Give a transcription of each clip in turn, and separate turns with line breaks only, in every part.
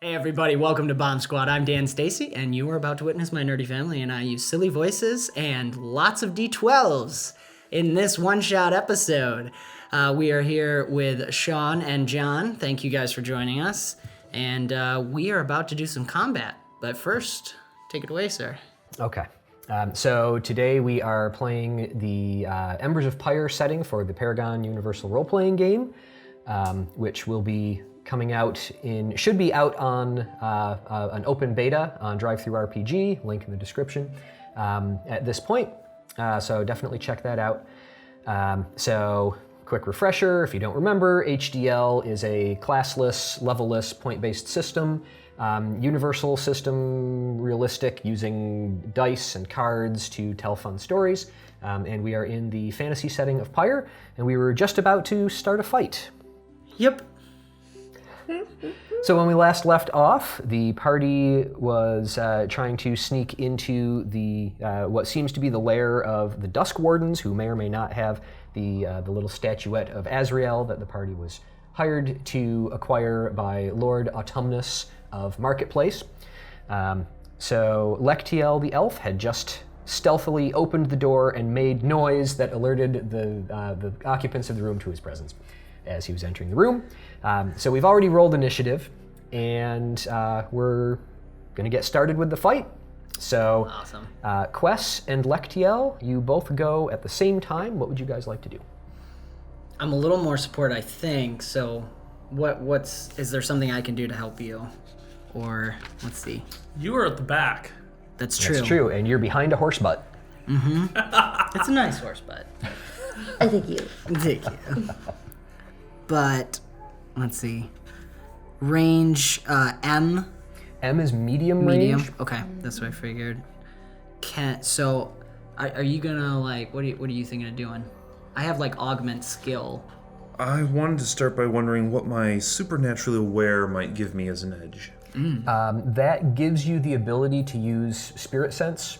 Hey everybody, welcome to BombSquad. I'm Dan Stacy, and you are about to witness my nerdy family, and I use silly voices and lots of D12s in this one-shot episode. We are here with Sean and John. Thank you guys for joining us, and we are about to do some combat. But first, take it away, sir.
Okay. So today we are playing the Embers of Pyre setting for the Paragon Universal Role-Playing Game, which will be coming out should be out on an open beta on DriveThru RPG, link in the description at this point. So definitely check that out. So quick refresher, if you don't remember, HDL is a classless, levelless, point-based system. Universal system, realistic, using dice and cards to tell fun stories. And we are in the fantasy setting of Pyre, and we were just about to start a fight.
Yep.
So when we last left off, the party was trying to sneak into the what seems to be the lair of the Dusk Wardens, who may or may not have the little statuette of Azrael that the party was hired to acquire by Lord Autumnus of Marketplace. So Lectiel the elf had just stealthily opened the door and made noise that alerted the occupants of the room to his presence as he was entering the room. So we've already rolled initiative, and we're going to get started with the fight. So,
Awesome.
Quess and Lectiel, you both go at the same time. What would you guys like to do?
I'm a little more support, I think, so is there something I can do to help you? Or, let's see.
You are at the back.
That's true.
That's true, and you're behind a horse butt.
It's a nice horse butt.
Thank you.
Thank you. But, let's see. Range, M.
M is medium
Medium.
range.
Okay, that's what I figured. Are you gonna, like, what are you thinking of doing? I have, like, augment skill.
I wanted to start by wondering what my supernaturally aware might give me as an edge.
That gives you the ability to use spirit sense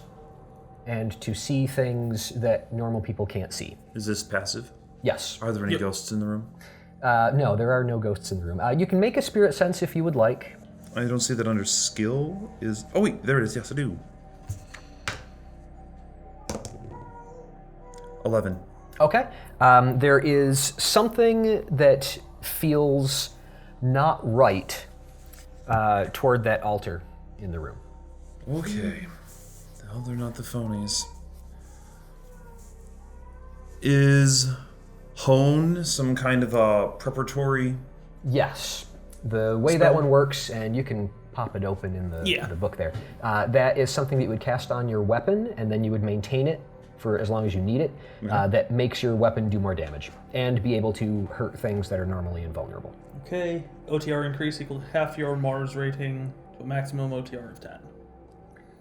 and to see things that normal people can't see.
Is this passive?
Yes.
Are there any ghosts in the room?
No, there are no ghosts in the room. You can make a spirit sense if you would like.
I don't see that under skill is... Oh wait, there it is. Yes, I do. 11.
Okay. There is something that feels not right toward that altar in the room.
Okay. Well, they're not the phonies. Is hone some kind of a preparatory...
Yes. The way that one works, and you can pop it open in the book there, that is something that you would cast on your weapon, and then you would maintain it for as long as you need it. That makes your weapon do more damage and be able to hurt things that are normally invulnerable.
Okay, OTR increase equal to half your Mars rating to a maximum OTR of 10.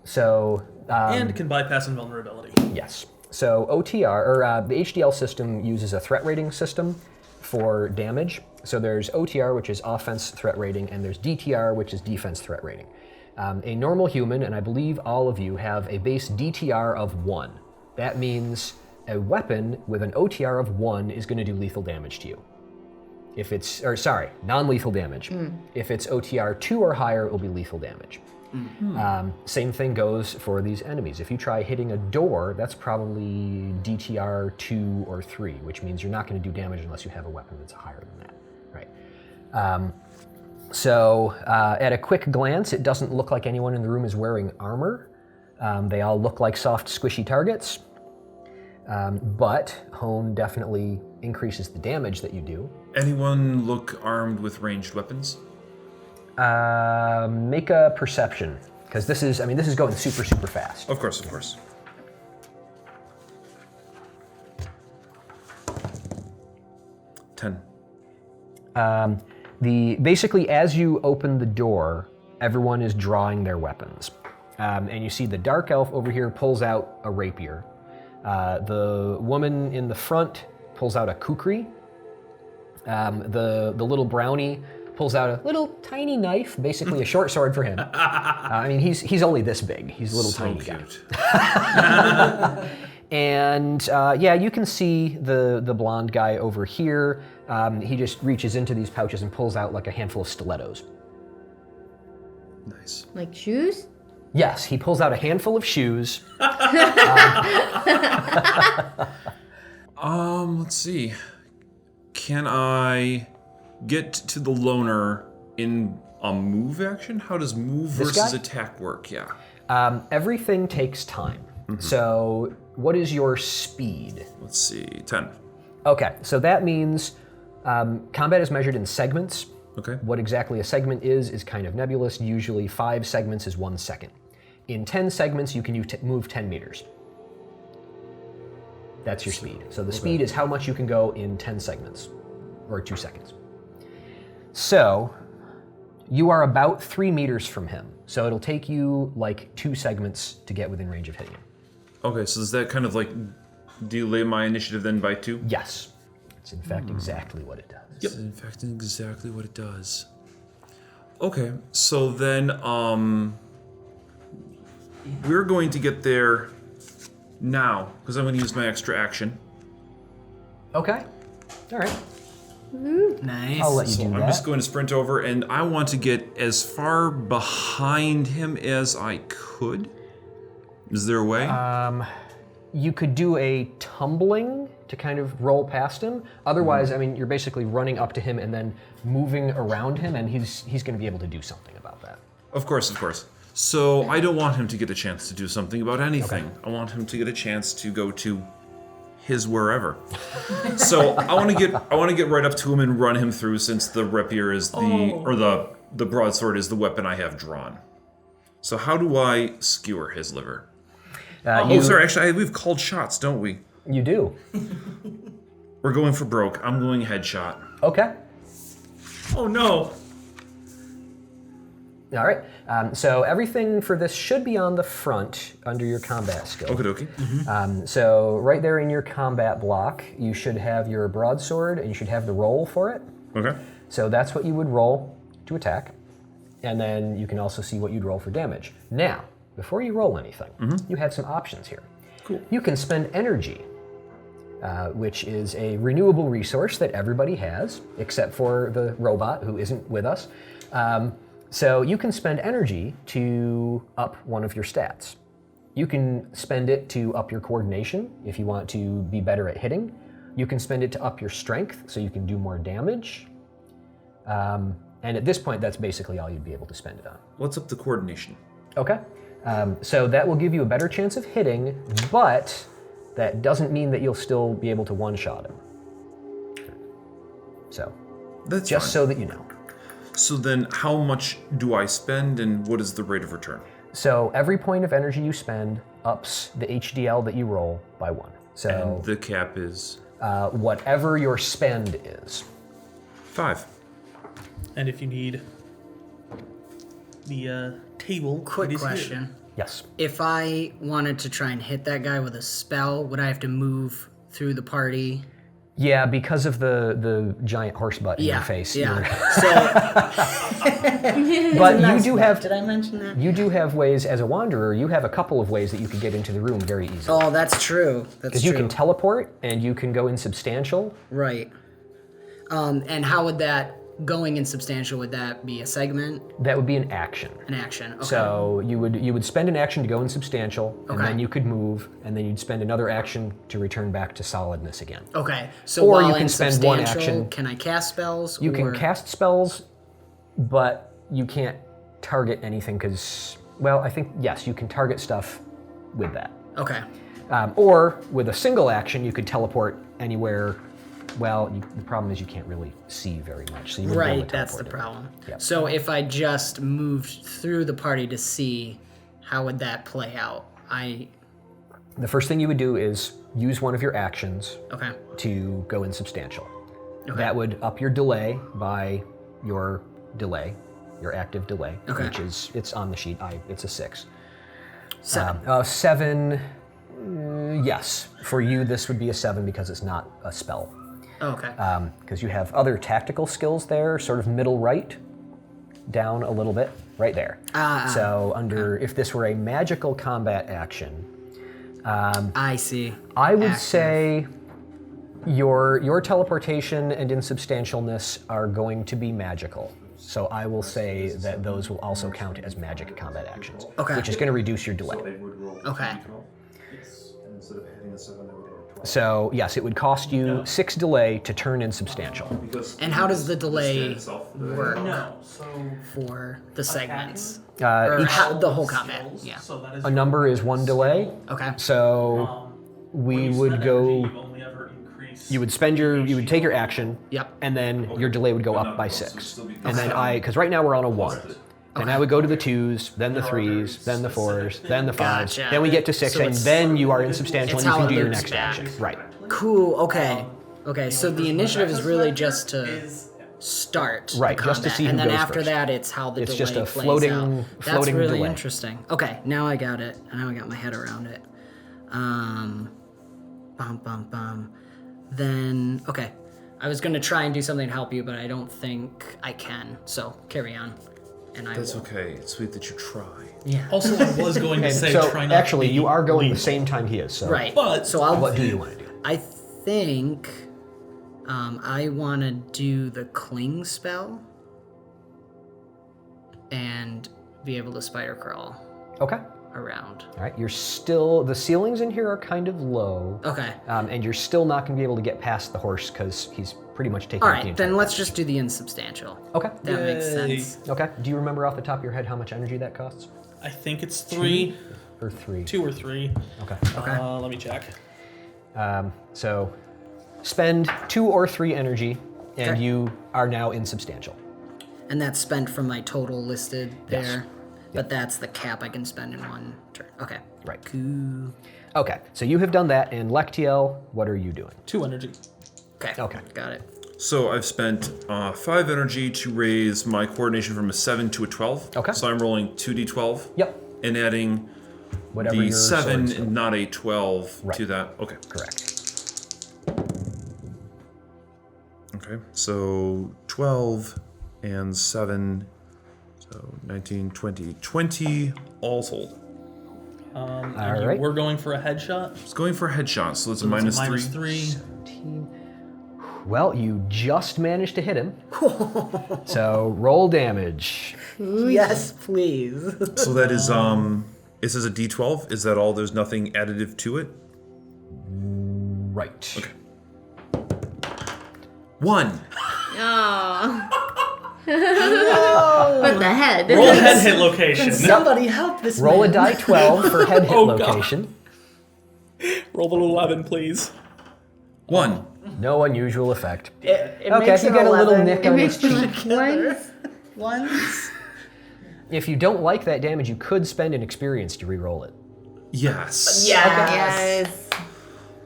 So...
and can bypass invulnerability.
Yes. So OTR, or the HDL system uses a threat rating system for damage. So there's OTR, which is offense threat rating, and there's DTR, which is defense threat rating. A normal human, and I believe all of you, have a base DTR of 1. That means a weapon with an OTR of 1 is going to do lethal damage to you. If it's, non-lethal damage. If it's OTR 2 or higher, it will be lethal damage. Same thing goes for these enemies. If you try hitting a door, that's probably DTR 2 or 3, which means you're not going to do damage unless you have a weapon that's higher than that, right? So at a quick glance, it doesn't look like anyone in the room is wearing armor. They all look like soft, squishy targets. But hone definitely increases the damage that you do.
Anyone look armed with ranged weapons?
Make a perception, because this is going super, super fast.
Of course, of course. 10.
Basically, as you open the door, everyone is drawing their weapons. And you see the dark elf over here pulls out a rapier. The woman in the front pulls out a kukri. The little brownie pulls out a little tiny knife, basically a short sword for him. He's only this big. He's a little tiny
cute.
guy. And you can see the blonde guy over here. He just reaches into these pouches and pulls out like a handful of stilettos.
Nice.
Like shoes?
Yes, he pulls out a handful of shoes.
Let's see. Can I get to the loner in a move action? How does move
This
versus
guy?
attack work? Yeah.
Everything takes time. So what is your speed?
Let's see. 10.
Okay, so that means combat is measured in segments.
Okay.
What exactly a segment is kind of nebulous. Usually 5 segments is 1 second. In 10 segments, you can move 10 meters. That's your speed. So the speed is how much you can go in 10 segments, or 2 seconds. So you are about 3 meters from him. So it'll take you like 2 segments to get within range of hitting him.
Okay, so does that kind of like delay my initiative then by 2?
Yes. It's in fact exactly what it does.
Yep. In fact, exactly what it does. Okay, so then we're going to get there now because I'm going to use my extra action.
Okay. All right.
Nice.
I'll let you
So
do
I'm
that.
just going to sprint over, and I want to get as far behind him as I could. Is there a way?
You could do a tumbling to kind of roll past him. Otherwise, I mean, you're basically running up to him and then moving around him, and he's going to be able to do something about that.
Of course, of course. So I don't want him to get a chance to do something about anything. Okay. I want him to get a chance to go to his wherever. So I want to get right up to him and run him through, since the rapier is the broadsword is the weapon I have drawn. So how do I skewer his liver? Sorry. Actually, we've called shots, don't we?
You do.
We're going for broke. I'm going headshot.
Okay.
Oh no!
All right. So everything for this should be on the front under your combat skill.
Okie dokie.
So right there in your combat block, you should have your broadsword, and you should have the roll for it.
Okay.
So that's what you would roll to attack. And then you can also see what you'd roll for damage. Now, before you roll anything, you have some options here.
Cool.
You can spend energy, which is a renewable resource that everybody has, except for the robot who isn't with us. So you can spend energy to up one of your stats. You can spend it to up your coordination if you want to be better at hitting. You can spend it to up your strength so you can do more damage. And at this point, that's basically all you'd be able to spend it on.
Let's up the coordination.
Okay. So that will give you a better chance of hitting, but that doesn't mean that you'll still be able to one-shot him. So,
That's
just
fine.
so that you know.
So then how much do I spend, and what is the rate of return?
So every point of energy you spend ups the HDL that you roll by 1. So
And the cap is
whatever your spend is.
5.
And if you need the table,
Quick
it is here.
question.
Yes.
If I wanted to try and hit that guy with a spell, would I have to move through the party?
Yeah, because of the giant horse butt in your face.
Yeah.
But you do have.
Did I mention that?
You do have ways as a wanderer. You have a couple of ways that you can get into the room very easily.
Oh, that's true. That's
Because
true.
you can teleport and you can go insubstantial.
Right. And how would that going insubstantial? Would that be a segment?
That would be an action.
An action. Okay.
So you would spend an action to go insubstantial, and
Okay.
then you could move, and then you'd spend another action to return back to solidness again.
Okay. So
Or
while
you can spend one
insubstantial,
action-
can I cast spells?
You
or...
can cast spells, but you can't target anything because, well, I think, yes, you can target stuff with that.
Okay.
Or with a single action, you could teleport anywhere. Well, the problem is you can't really see very much. So you wouldn't be able
Right,
to
that's the
teleport
problem.
Yep.
So if I just moved through the party to see, how would that play out?
The first thing you would do is use one of your actions
Okay.
to go insubstantial.
Okay.
That would up your delay by your delay, your active delay,
Okay.
which is, it's on the sheet, it's a 6.
7.
7, yes. For you, this would be a 7 because it's not a spell.
Okay.
Because you have other tactical skills there, sort of middle right, down a little bit, right there. So under, if this were a magical combat action,
I see.
I would
Active.
say your teleportation and insubstantialness are going to be magical. So I will say that those will also count as magic combat actions.
Okay.
Which is going to reduce your delay.
Okay.
So yes, it would cost you 6 delay to turn insubstantial.
And how does the delay work for the segments? Or the whole combat? Yeah.
A number is 1 delay.
Okay.
So we would go. You would take your action.
Yep.
And then your delay would go up by 6. And then because right now we're on a 1. And I would go to the 2s, then the 3s, then the 4s, then the 5s.
Gotcha.
Then we get to 6,
So
and then you are insubstantial
it's
and you
how
can
it
do your
loops
next
back.
action. Right.
Cool. Okay. Okay. So the initiative is really just to start
Right,
the
just to
combat,
see who
and then
goes
after
first.
that, it's how the
It's
delay
just a
plays
floating-
out. That's
floating
really
delay.
interesting. Okay, now I got it. Now I got my head around it. Then okay, I was gonna try and do something to help you, but I don't think I can. So carry on, and I
That's
will.
okay. It's sweet that you try.
Yeah.
Also, I was going to
And
say
so
try not
actually,
to be
you are going
lethal.
the same time he is. So
Right.
But
so I'll.
what do you want to do?
I think I want to do the cling spell and be able to spider crawl
Okay.
around.
All right. You're still the ceilings in here are kind of low.
Okay.
And you're still not going to be able to get past the horse because he's pretty much taking
All
up the
right,
entire
then let's
damage.
just do the insubstantial.
Okay.
That makes
Yay.
sense.
Okay. Do you remember off the top of your head how much energy that costs?
I think it's 3,
Or 3?
2 or 3.
Okay.
Okay.
Let me check.
So spend 2 or 3 energy, and
Okay.
you are now insubstantial.
And that's spent from my total listed there.
Yes.
But that's the cap I can spend in one turn. Okay.
Right.
Cool.
Okay. So you have done that, and Lectiel, what are you doing?
2 energy.
Okay.
Okay.
Got it.
So I've spent 5 energy to raise my coordination from a 7 to a 12.
Okay.
So I'm rolling 2d12.
Yep.
And adding
Whatever
the
your
7
sword's
and not a 12
Right.
to that. Okay.
Correct.
Okay. So 12 and 7. So 19, 20. 20 all told.
And
All
you
right.
were going for a headshot.
It's going for a headshot, so it's a
So
minus
that's a
3.
-3.
Well, you just managed to hit him. So roll damage.
Yes, please.
So that is it says a d12. Is that all? There's nothing additive to it?
Right.
Okay. 1.
Oh. But the head.
Roll head hit location.
Somebody help this
Roll a
man.
die 12 for head hit
Oh, God.
location.
Roll the 11, please.
1.
No unusual effect.
It
Okay,
makes
you
it
get a little
11.
nick
It
on his
makes
cheek.
you once.
Once.
If you don't like that damage, you could spend an experience to re-roll it.
Yes.
Yes.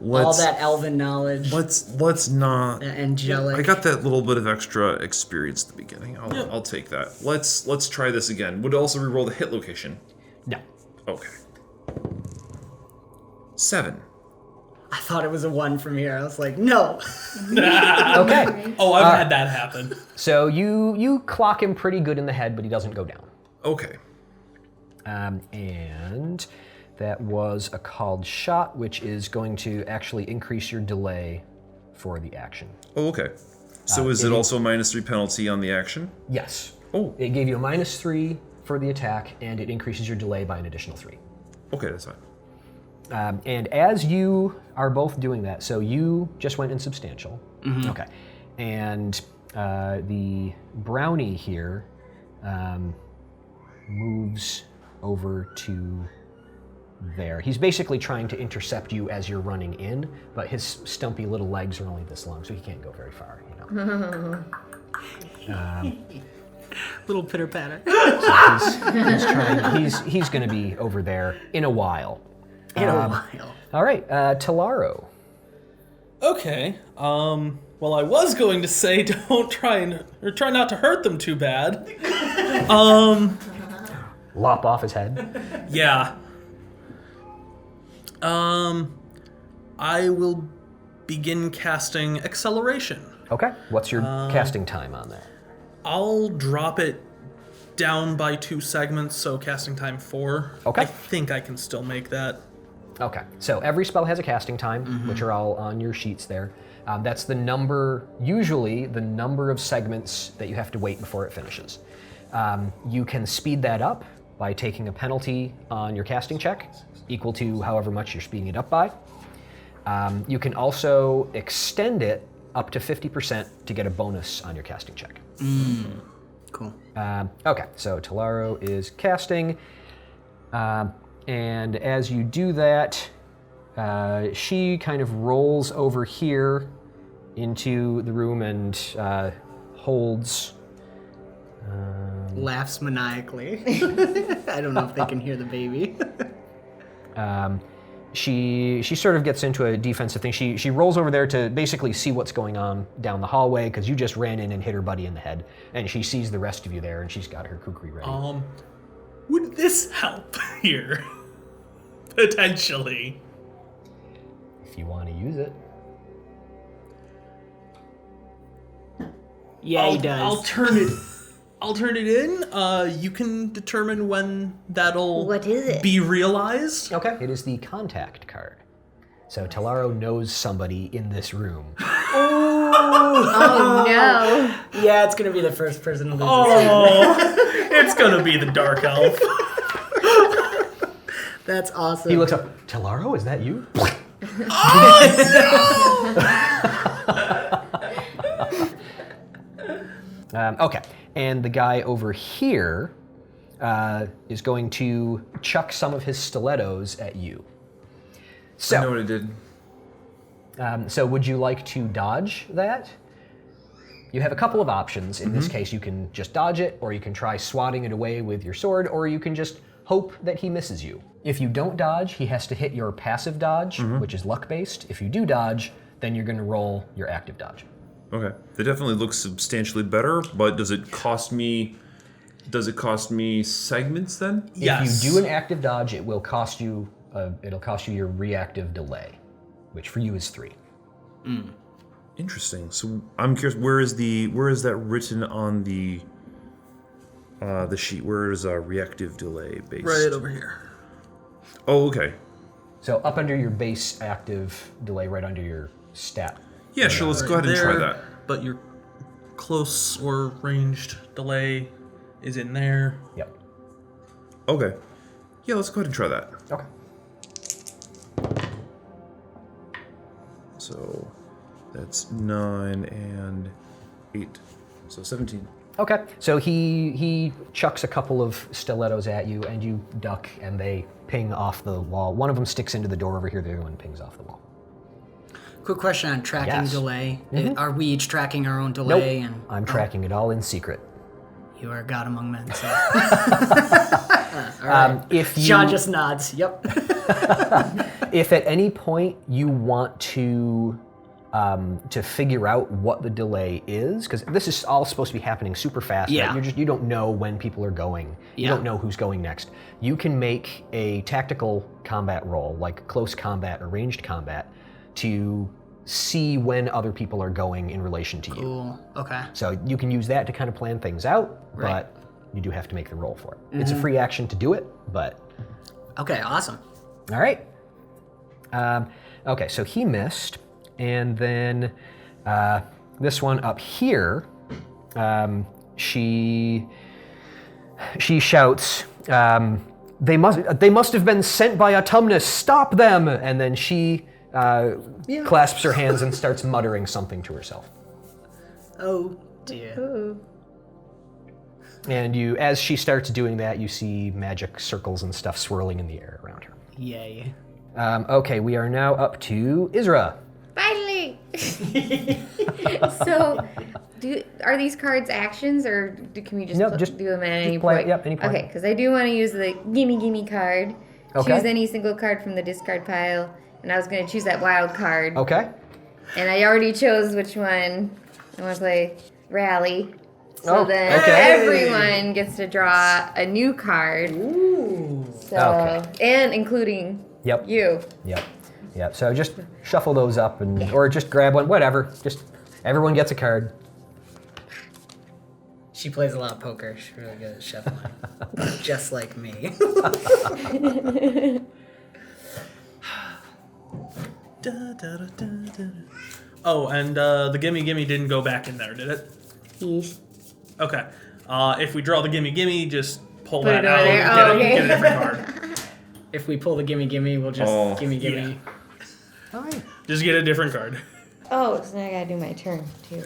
All that elven knowledge.
Let's not.
That angelic.
I got that little bit of extra experience at the beginning. I'll take that. Let's try this again. Would it also re-roll the hit location?
No.
Okay. 7.
I thought it was a 1 from here. I was like, no.
Okay.
Oh, I've had that happen.
So you clock him pretty good in the head, but he doesn't go down.
Okay.
And that was a called shot, which is going to actually increase your delay for the action.
Oh, okay. So is it also a minus 3 penalty on the action?
Yes.
Oh.
It gave you a -3 for the attack, and it increases your delay by an additional 3.
Okay, that's fine.
And as you are both doing that, so you just went insubstantial. Okay. And the brownie here moves over to there. He's basically trying to intercept you as you're running in, but his stumpy little legs are only this long, so he can't go very far, you know.
Little pitter patter.
He's trying. He's going to be over there in a while.
In a while.
All right, Talaro.
Okay. Well, I was going to say try not to hurt them too bad.
Lop off his head.
Yeah. I will begin casting acceleration.
Okay. What's your casting time on that?
I'll drop it down by 2 segments, so casting time 4.
Okay.
I think I can still make that.
Okay, so every spell has a casting time, which are all on your sheets there. That's usually the number of segments that you have to wait before it finishes. You can speed that up by taking a penalty on your casting check, equal to however much you're speeding it up by. You can also extend it up to 50% to get a bonus on your casting check.
Cool.
Okay, so Talaro is casting, and as you do that, she kind of rolls over here into the room and holds...
Laughs maniacally. I don't know if they can hear the baby.
She sort of gets into a defensive thing. She rolls over there to basically see what's going on down the hallway, because you just ran in and hit her buddy in the head, and she sees the rest of you there, and she's got her kukri ready.
Would this help here? Potentially.
If you want to use it.
Yeah, he does.
I'll turn it in. You can determine when that'll
What is it?
be realized.
Okay. It is the contact card. So Talaro knows somebody in this room.
Oh no.
Yeah, it's gonna be the first person to lose.
Oh, it's gonna be the dark elf.
That's awesome.
He looks up, Talaro, is that you? Okay, and the guy over here is going to chuck some of his stilettos at you. So,
I know what it did.
So would you like to dodge that? You have a couple of options. In this case, you can just dodge it, or you can try swatting it away with your sword, or you can just hope that he misses you. If you don't dodge, he has to hit your passive dodge, which is luck-based. If you do dodge, then you're going to roll your active dodge.
Okay. That definitely looks substantially better, but does it cost me segments then?
Yes.
If you do an active dodge, it will cost you it'll cost you your reactive delay, which for you is 3.
Interesting. So I'm curious, where is that written on the sheet? Where is reactive delay based?
Right over here.
Oh, okay.
So up under your base active delay, right under your stat.
Yeah, sure. Let's go ahead and try that.
But your close or ranged delay is in there.
Yep.
Okay. Yeah, let's go ahead and try that.
Okay.
So that's 9 and 8. So 17.
Okay. So he chucks a couple of stilettos at you, and you duck, and they ping off the wall. One of them sticks into the door over here. The other one pings off the wall.
Quick question on tracking
Yes.
delay. Are we each tracking our own delay?
Nope.
And
I'm tracking it all in secret.
You are a god among men. So.
If you,
Sean just nods. Yep.
if at any point you want to figure out what the delay is, because this is all supposed to be happening super fast.
Yeah.
Right? You don't know when people are going. You
Yeah.
don't know who's going next. You can make a tactical combat roll, like close combat or ranged combat, to see when other people are going in relation to you.
Cool. Okay.
So you can use that to kind of plan things out,
Right.
but you do have to make the roll for it. It's a free action to do it, but
Okay. Awesome.
all right. Okay, so he missed, and then this one up here, she shouts, "They must have been sent by Autumnus. Stop them!" And then she clasps her hands and starts muttering something to herself.
Oh dear.
Ooh.
And as she starts doing that, you see magic circles and stuff swirling in the air around her.
Yay.
Okay, we are now up to Isra.
Finally. So, are these cards actions, or can we just,
No, just-
do them at any
play it,
point?
yep, any point.
Okay, because I do want to use the gimme card.
Okay.
Choose any single card from the discard pile, and I was going to choose that wild card.
Okay.
And I already chose which one. I want to play Rally. So
Oh,
then
okay.
everyone gets to draw a new card.
Ooh.
So,
Okay.
and including
Yep.
you.
Yep. So just shuffle those up, or just grab one, whatever. Just everyone gets a card.
She plays a lot of poker. She's really good at shuffling. Just like me.
Oh, and the gimme didn't go back in there, did it?
Yes.
Okay. If we draw the gimme, just pull
Put
that
it over
out
there.
and
Oh, okay.
get a different card.
If we pull the gimme, we'll just gimme.
Yeah.
All right.
Just get a different card.
Oh, so now I gotta do my turn too.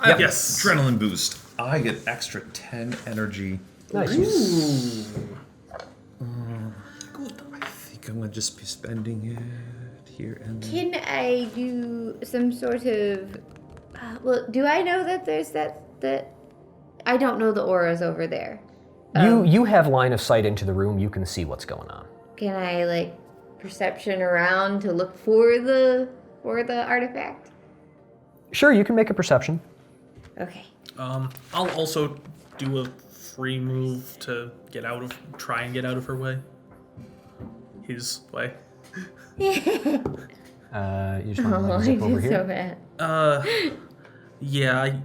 Yep.
Yes.
Adrenaline boost. I get extra 10 energy.
Nice.
I think I'm gonna just be spending it here and there.
Can I do some sort of? Well, do I know that there's that? I don't know the auras over there.
You have line of sight into the room. You can see what's going on.
Can I like perception around to look for the artifact?
Sure, you can make a perception.
Okay.
I'll also do a free move to try and get out of her way. His way.
You just want to
Oh, I
zip over
did
here.
so bad.
Yeah,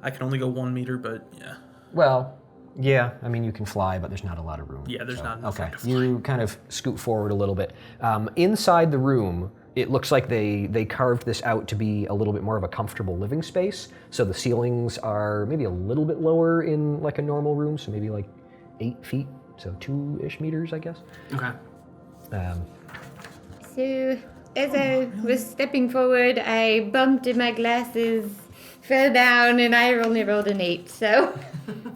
I can only go 1 meter, but yeah.
Well, yeah. I mean, you can fly, but there's not a lot of room.
Yeah, there's not enough
Okay.
room to fly.
You kind of scoot forward a little bit. Inside the room, it looks like they carved this out to be a little bit more of a comfortable living space. So the ceilings are maybe a little bit lower in like a normal room, so maybe like 8 feet, so 2-ish meters, I guess.
Okay.
So as I was stepping forward, I bumped in my glasses, fell down, and I only rolled an 8. So.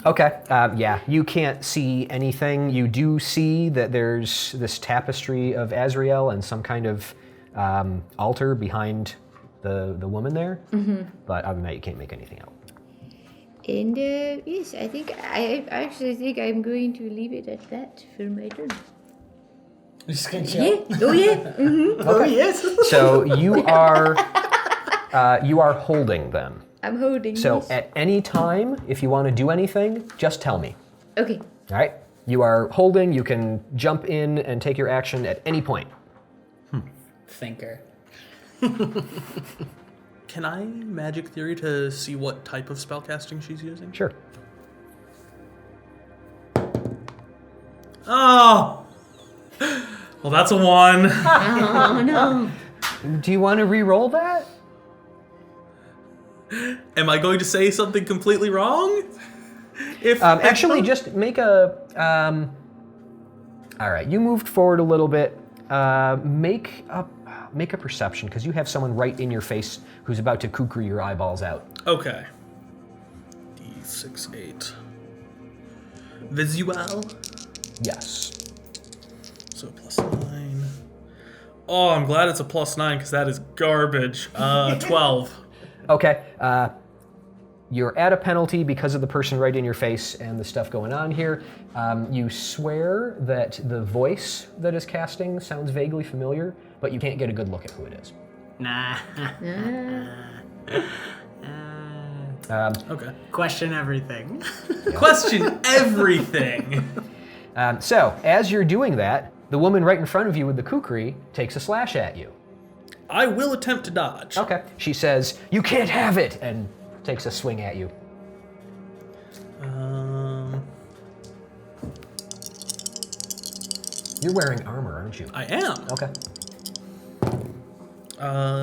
Okay, yeah, you can't see anything. You do see that there's this tapestry of Azrael and some kind of altar behind the woman there. Mm-hmm. But other than that, you can't make anything out.
And yes, I actually think I'm going to leave it at that for my turn.
You're just gonna
Yeah. Oh yeah. Mm-hmm.
Oh, yes.
So you are holding them.
I'm holding.
So
this.
at any time, if you want to do anything, just tell me.
Okay.
All right? You are holding. You can jump in and take your action at any point.
Thinker.
Can I magic theory to see what type of spellcasting she's using?
Sure.
Oh! Well, that's a 1.
Oh no.
Do you want to re-roll that?
Am I going to say something completely wrong? If
Actually, just make a. All right, you moved forward a little bit. Make a perception, because you have someone right in your face who's about to kukri your eyeballs out.
Okay. D6, 8. Visual.
Yes.
So +9. Oh, I'm glad it's a +9 because that is garbage. 12.
Okay. You're at a penalty because of the person right in your face and the stuff going on here. You swear that the voice that is casting sounds vaguely familiar, but you can't get a good look at who it is.
Nah.
Okay.
Question everything.
Question everything.
So, as you're doing that, the woman right in front of you with the kukri takes a slash at you.
I will attempt to dodge.
Okay. She says, "You can't have it," and takes a swing at you. You're wearing armor, aren't you?
I am.
Okay.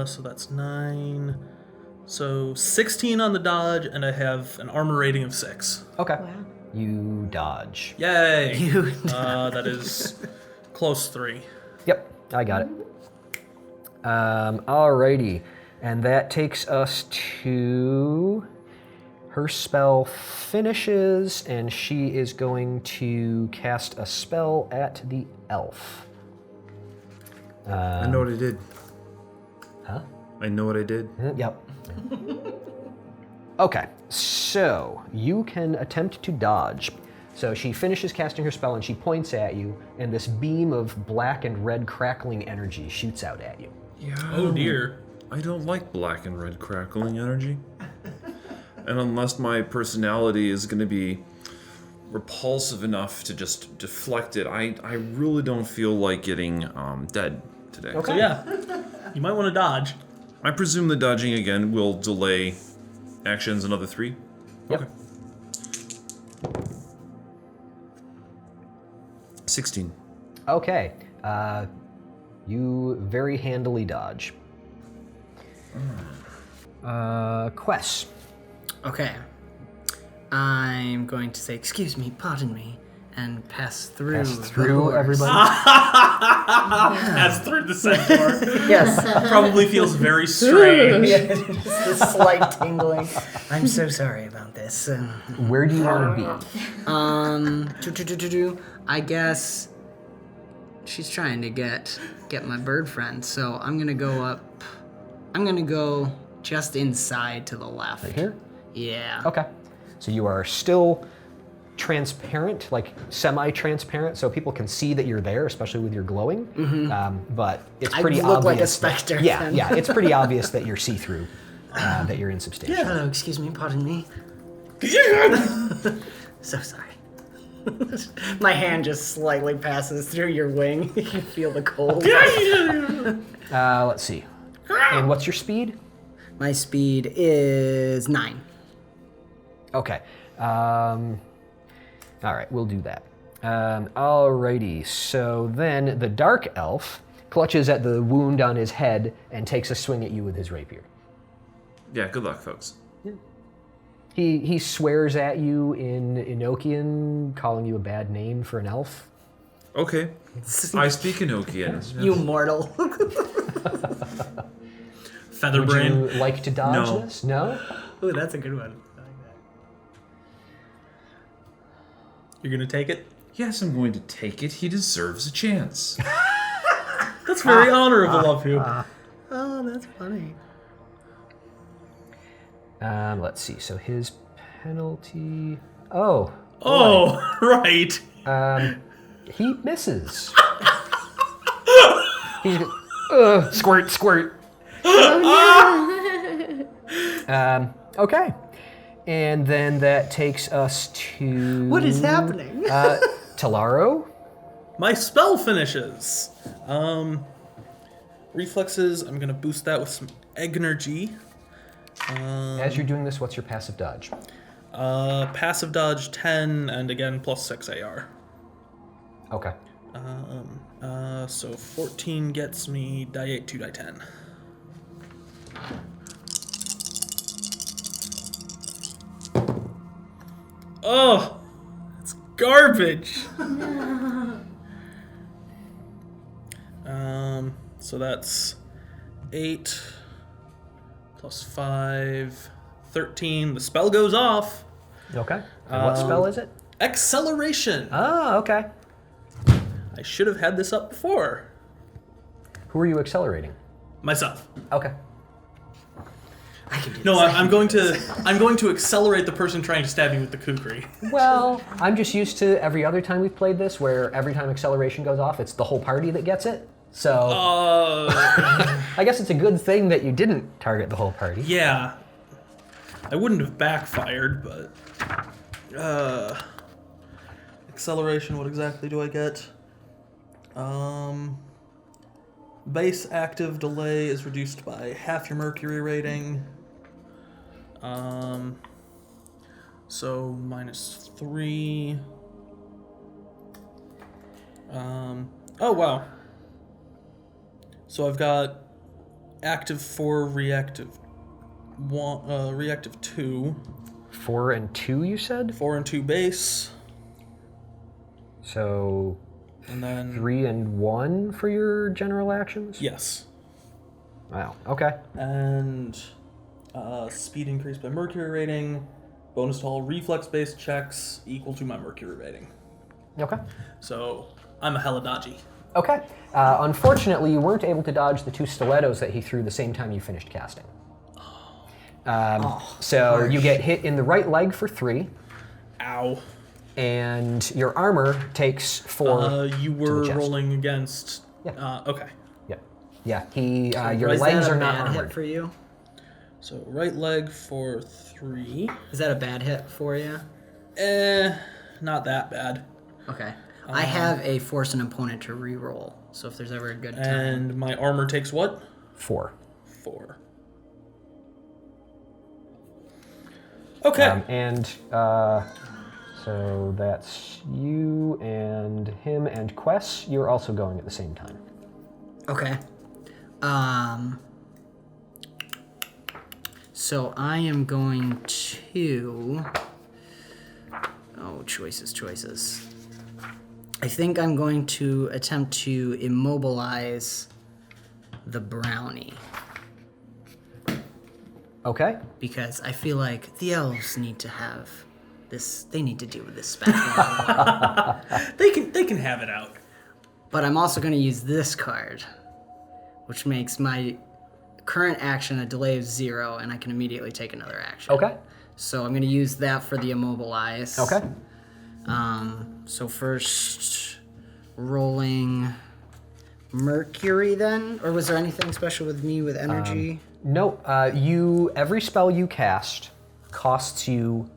So that's 9. So 16 on the dodge, and I have an armor rating of 6.
Okay.
Wow.
You dodge.
Yay! That is close 3.
Yep, I got it. Alrighty. And that takes us to... Her spell finishes, and she is going to cast a spell at the elf.
I know what I did.
Huh?
I know what I did.
Yep. Okay, so you can attempt to dodge. So she finishes casting her spell and she points at you, and this beam of black and red crackling energy shoots out at you.
Yeah.
Oh dear.
I don't like black and red crackling energy. And unless my personality is going to be repulsive enough to just deflect it, I really don't feel like getting dead today.
So yeah, you might want to dodge.
I presume the dodging again will delay actions another 3.
Yep.
Okay. 16.
Okay. You very handily dodge. Quest.
Okay. I'm going to say, excuse me, pardon me, and pass through.
Pass
the
through
horse.
everybody.
Pass through the centaur.
Yes.
Probably feels very strange.
Just a slight tingling. I'm so sorry about this.
Where do you want to be?
I guess she's trying to get my bird friend, so I'm gonna go up. I'm gonna go just inside to the left.
Right here?
Yeah.
Okay. So you are still transparent, like semi-transparent, so people can see that you're there, especially with your glowing. But it's pretty
I look
obvious.
like a specter. then.
Yeah, it's pretty obvious that you're see-through, that you're insubstantial.
Hello, excuse me, pardon me. So sorry. My hand just slightly passes through your wing. You can feel the cold.
Let's see. And what's your speed?
My speed is 9.
Okay. All right, we'll do that. Alrighty, so then the dark elf clutches at the wound on his head and takes a swing at you with his rapier.
Yeah, good luck, folks.
He swears at you in Enochian, calling you a bad name for an elf.
Okay. I speak Enochian.
You mortal.
Featherbrain.
Would you like to dodge
No.
this? No?
Ooh, that's a good one.
You're gonna take it?
Yes, I'm going to take it. He deserves a chance.
That's very honorable of you.
Oh, that's funny.
Let's see, so his penalty... Oh,
Oh, right.
he misses. He's squirt, squirt. Okay. And then that takes us to...
What is happening?
Talaro.
My spell finishes. Reflexes, I'm gonna boost that with some energy.
As you're doing this, what's your passive dodge?
Passive dodge 10, and again plus 6 AR.
Okay.
So 14 gets me die 8, 2 die 10. Oh, it's garbage. So that's 8 plus 5, 13. The spell goes off.
Okay. And what spell is it?
Acceleration.
Oh, okay.
I should have had this up before.
Who are you accelerating?
Myself.
Okay.
I can do
No,
this.
I'm going to accelerate the person trying to stab me with the kukri.
Well, I'm just used to every other time we've played this, where every time acceleration goes off, it's the whole party that gets it. So I guess it's a good thing that you didn't target the whole party.
Yeah. I wouldn't have backfired, but acceleration, what exactly do I get? Base active delay is reduced by half your mercury rating. So -3. Oh wow. So I've got active 4, reactive 1, reactive 2.
4 and 2, you said?
4 and 2 base,
So
and then
3 and 1 for your general actions?
yes,
Wow, okay.
and speed increased by mercury rating. Bonus to all reflex-based checks equal to my mercury rating.
Okay.
So I'm a hella dodgy.
Okay. Unfortunately, you weren't able to dodge the 2 stilettos that he threw the same time you finished casting. So you get hit in the right leg for 3,
Ow.
and your armor takes 4.
You
to
were
the chest.
rolling against.
Yeah.
Okay.
Yeah. Yeah. He. Your
Was
legs
that a
are not
bad
armored.
hit for you?
So right leg for 3.
Is that a bad hit for you?
Not that bad.
Okay. I have a force an opponent to reroll, so if there's ever a good time.
And my armor takes what?
4.
4. Okay.
So that's you and him and Quest. You're also going at the same time.
Okay. So I am going to... Oh, choices. I think I'm going to attempt to immobilize the brownie.
Okay.
Because I feel like the elves need to have this... They need to deal with this spell.
They can have it out.
But I'm also going to use this card, which makes my current action a delay of 0, and I can immediately take another action.
Okay.
So I'm going to use that for the immobilize.
Okay.
So first, rolling Mercury then? Or was there anything special with me with energy?
No, every spell you cast costs you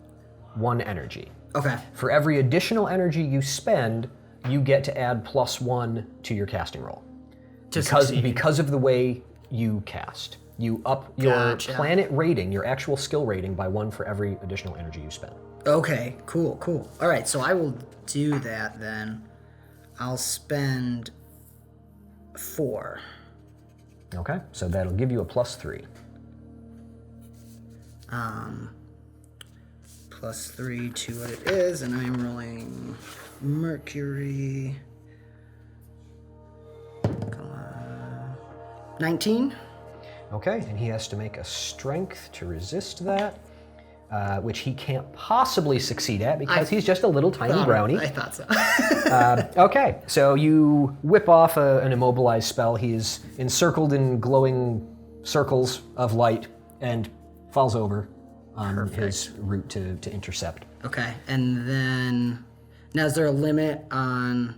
1 energy.
Okay.
For every additional energy you spend, you get to add +1 to your casting roll.
To succeed.
Because of the way you cast. You up your
Gotcha.
planet rating, your actual skill rating, by 1 for every additional energy you spend.
Okay, cool. All right, so I will do that then. I'll spend 4.
Okay, so that'll give you a +3.
+3 to what it is, and I'm rolling Mercury. 19.
Okay, and he has to make a strength to resist that, which he can't possibly succeed at because he's just a little tiny brownie.
I thought so.
Okay, so you whip off an immobilized spell. He is encircled in glowing circles of light and falls over on his route to intercept.
Okay, and then now is there a limit on?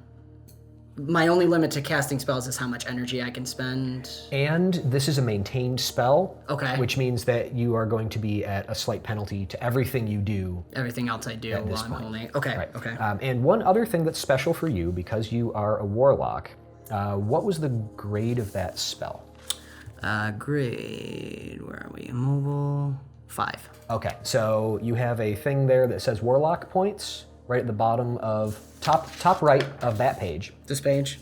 My only limit to casting spells is how much energy I can spend.
And this is a maintained spell,
Okay.
which means that you are going to be at a slight penalty to everything you do.
Everything else I do while I'm holding. Okay,
Right.
okay.
And one other thing that's special for you, because you are a warlock, what was the grade of that spell?
Grade, where are we? Immobile, 5.
Okay, so you have a thing there that says warlock points right at the bottom of top right of that page.
This page?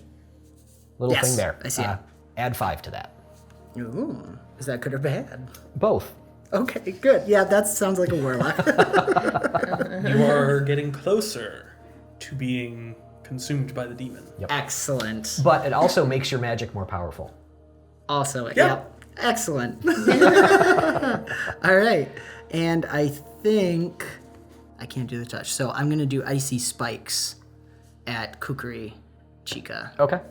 Little
Yes,
thing there.
I see it.
Add 5 to that.
Ooh, is that good or bad?
Both.
Okay, good. Yeah, that sounds like a warlock.
You are getting closer to being consumed by the demon.
Excellent.
But it also makes your magic more powerful.
Also, yep. Excellent. All right. And I think I can't do the touch. So I'm going to do icy spikes at Kukri Chica.
Okay.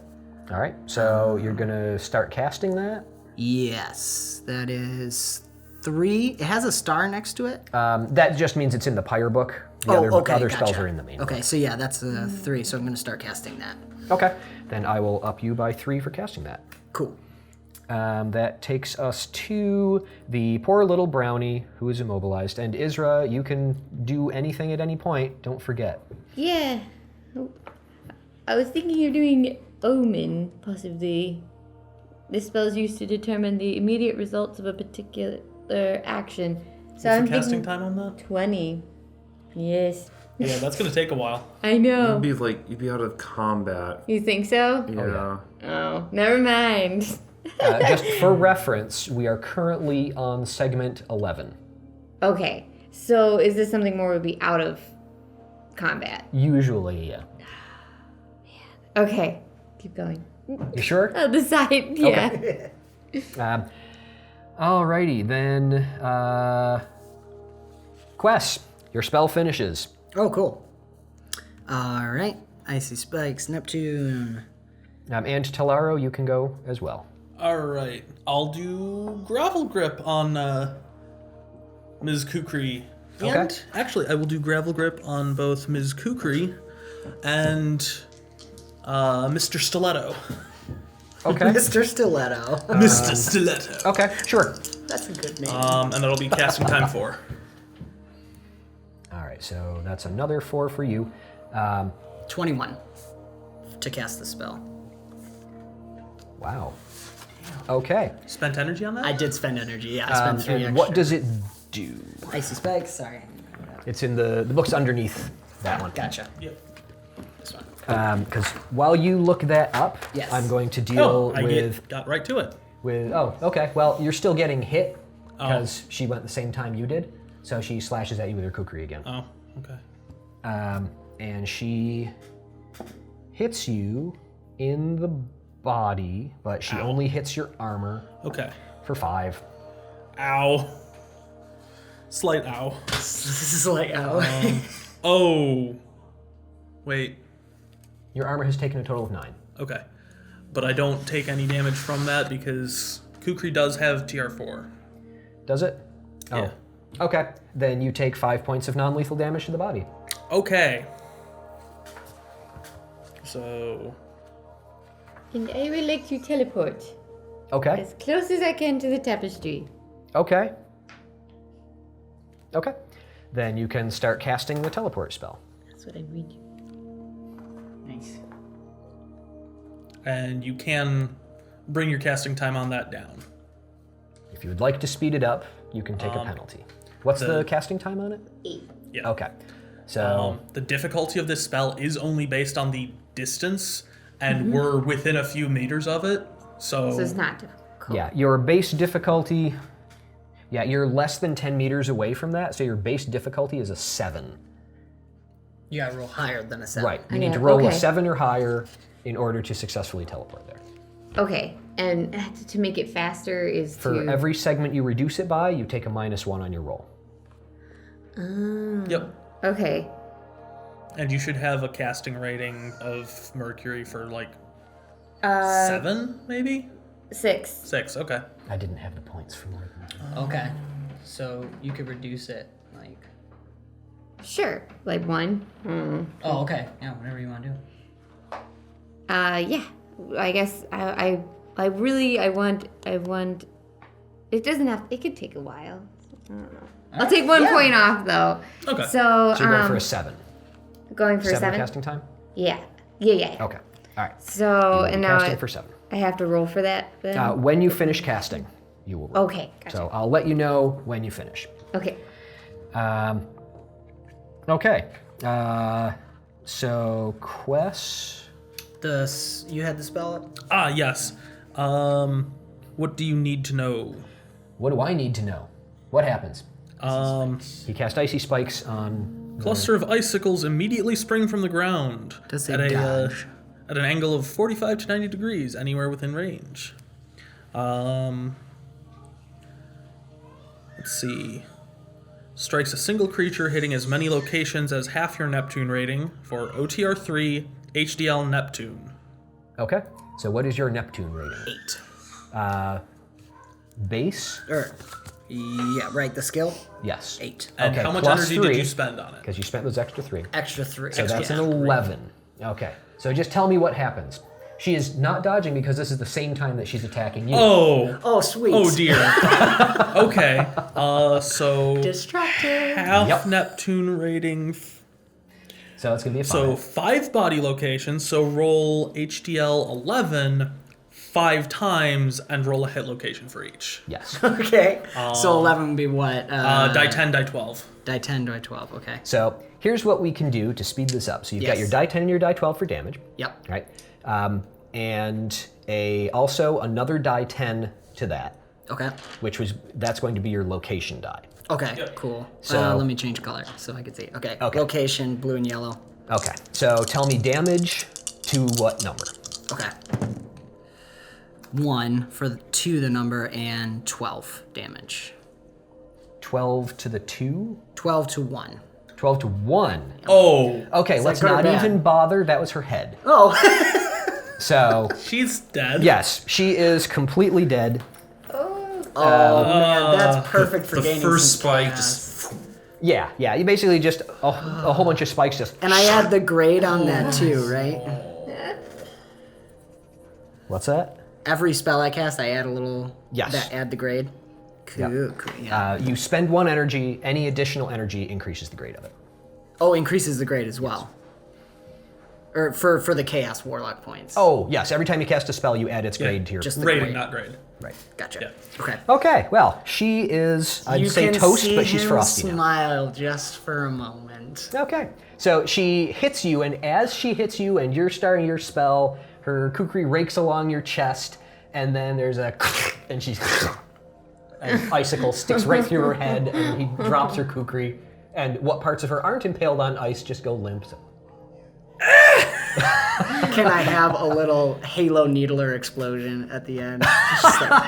All right. So you're going to start casting that?
Yes. That is 3. It has a star next to it.
That just means it's in the Pyre book. The other spells are in the main
Okay, so yeah, that's a 3. So I'm going to start casting that.
Okay. Then I will up you by 3 for casting that.
Cool.
That takes us to the poor little brownie who is immobilized. And Isra, you can do anything at any point. Don't forget.
Yeah. I was thinking of doing Omen, possibly. This spell is used to determine the immediate results of a particular action. So
What's
I'm
the casting
thinking
time on that?
20. Yes.
Yeah, that's gonna take a while.
I know.
You'd be out of combat.
You think so?
Yeah.
Oh, never mind.
Just for reference, we are currently on segment 11.
Okay. So is this something more would be out of combat?
Usually, yeah.
Okay. Keep going.
You sure?
I'll decide. Yeah.
Okay. Alrighty, then. Quest, your spell finishes.
Oh, cool. All right. Icy spikes, Neptune.
And Talaro, you can go as well.
All right, I'll do gravel grip on Ms. Kukri.
Okay.
And actually, I will do gravel grip on both Ms. Kukri and Mr. Stiletto.
Okay.
Mr. Stiletto.
Mr. Stiletto.
Okay, sure.
That's a good name.
And that'll be casting time 4.
All right, so that's another 4 for you.
21 to cast the spell.
Wow. Okay.
Spent energy on that?
I did spend energy. Yeah, I spent 3
And
extra.
what does it do?
Icy spikes. Sorry.
It's in the book's underneath that one.
Gotcha.
Yep.
This one.
Because while you look that up,
Yes.
I'm going to deal
got right to it.
Okay. Well, you're still getting hit because she went the same time you did. So she slashes at you with her kukri again.
Oh, okay.
And she hits you in the body, but she only hits your armor
Okay.
for 5.
Ow. Slight ow.
This is like,
Oh. Wait.
Your armor has taken a total of 9.
Okay. But I don't take any damage from that because Kukri does have TR4.
Does it?
Yeah.
Oh. Okay. Then you take 5 points of non-lethal damage to the body.
Okay. So...
And I would like to teleport
Okay.
as close as I can to the tapestry.
Okay. Okay. Then you can start casting the teleport spell.
That's what I read you.
nice.
And you can bring your casting time on that down.
If you would like to speed it up, you can take a penalty. What's the casting time on it?
8.
Yeah.
Okay. So,
The difficulty of this spell is only based on the distance, and we're within a few meters of it. So
So it's not difficult.
yeah, your base difficulty, you're less than 10 meters away from that, so your base difficulty is a 7.
You gotta roll higher than a 7.
Right. You need
Okay,
to roll a
okay.
7 or higher in order to successfully teleport there.
Okay, and to make it faster is
For
to...
every segment you reduce it by, you take a -1 on your roll.
Yep.
Okay.
And you should have a casting rating of Mercury for like 7, maybe?
6.
6, okay.
I didn't have the points for more than that.
Okay. So you could reduce it, like...
Sure. Like 1.
Oh, okay. Yeah, whatever you want to do.
Yeah. I guess I want... It doesn't have... It could take a while. I don't know. I'll take 1 point off, though.
Okay.
So,
So you're going for a 7.
going for 7?
casting time?
Yeah.
Okay. All right.
So, and now
Casting for 7.
I have to roll for that then?
When you finish casting, you will roll.
Okay, gotcha.
So I'll let you know when you finish.
Okay.
Okay. So Quest.
You had the spell up?
Ah, yes. What do you need to know?
What do I need to know? What happens?
He
cast icy spikes on.
Cluster of icicles immediately spring from the ground
Does they
at
dodge?
At an angle of 45 to 90 degrees, anywhere within range. Let's see. Strikes a single creature hitting as many locations as half your Neptune rating for OTR 3 HDL Neptune.
Okay. So what is your Neptune rating?
8.
Base?
Yeah, right, the skill?
Yes.
8.
And
Okay,
how much
plus
energy
3,
did you spend on it?
Because you spent those extra 3.
Extra 3.
So that's an 11. Okay. So just tell me what happens. She is not dodging because this is the same time that she's attacking you.
Oh, sweet.
Oh dear. Okay. So
Distracted.
half
Yep.
Neptune rating.
So it's going to be a 5.
So 5 body locations. So roll HDL 11 5 times and roll a hit location for each.
Yes.
Okay. So 11 would be what?
Die 10, die 12.
Die 10, die 12. Okay.
So here's what we can do to speed this up. So you've got
Yes.
your die 10 and your die 12 for damage.
Yep.
Right? And also another die 10 to that,
Okay.
that's going to be your location die.
Okay, cool.
So-
Let me change color so I can see. Okay.
Okay.
Location, blue and yellow.
Okay. So tell me damage to what number?
Okay. 1 for the number and 12 damage.
12 to the 2?
12 to 1.
12 to 1.
Oh,
Okay, let's
good or
not
bad?
even bother. That was her head.
Oh.
So,
she's dead.
yes, she is completely dead.
Oh man, that's perfect for
The
gaining
first
some
spike
chaos.
just.
Yeah, you basically just a whole bunch of spikes just.
And I add the grade on that too, right?
What's that?
Every spell I cast, I add a little.
Yes.
That add the grade. Cool. Cool. Yeah.
You spend 1 energy, any additional energy increases the grade of it.
Oh, increases the grade as well. Or for the Chaos Warlock points.
Oh, yes. Every time you cast a spell, you add its grade to your...
Just the
Rating,
grade.
not grade.
Right.
Gotcha.
Yeah.
Okay.
Okay, well, she is, I'd
You
say
can
toast,
see
but she's
him
frosty now.
smile just for a moment.
Okay, so she hits you, and as she hits you and you're starting your spell, her kukri rakes along your chest, and then there's a and she's an icicle sticks right through her head, and he drops her kukri, and what parts of her aren't impaled on ice just go limp. So.
Can I have a little Halo Needler explosion at the end? Just like,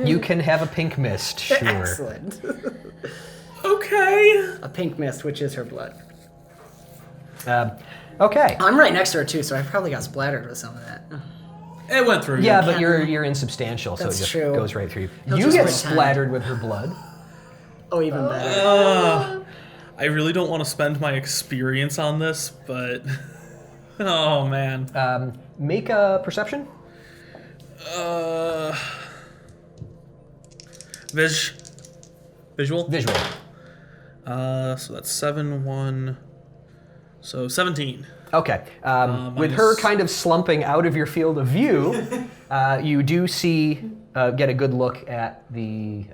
You can have a pink mist, sure.
excellent.
Okay.
A pink mist, which is her blood.
Okay.
I'm right next to her too, so I probably got splattered with some of that.
It went through.
Yeah,
you.
but you're insubstantial, so it
That's
just
true.
goes right through you.
He'll
You
just
get
pretend.
splattered with her blood.
Oh, even better.
I really don't want to spend my experience on this, but oh man.
Make a perception.
Visual.
Visual.
So that's 7, 1. So 17.
Okay. With her
minus-
kind of slumping out of your field of view, you do see, get a good look at the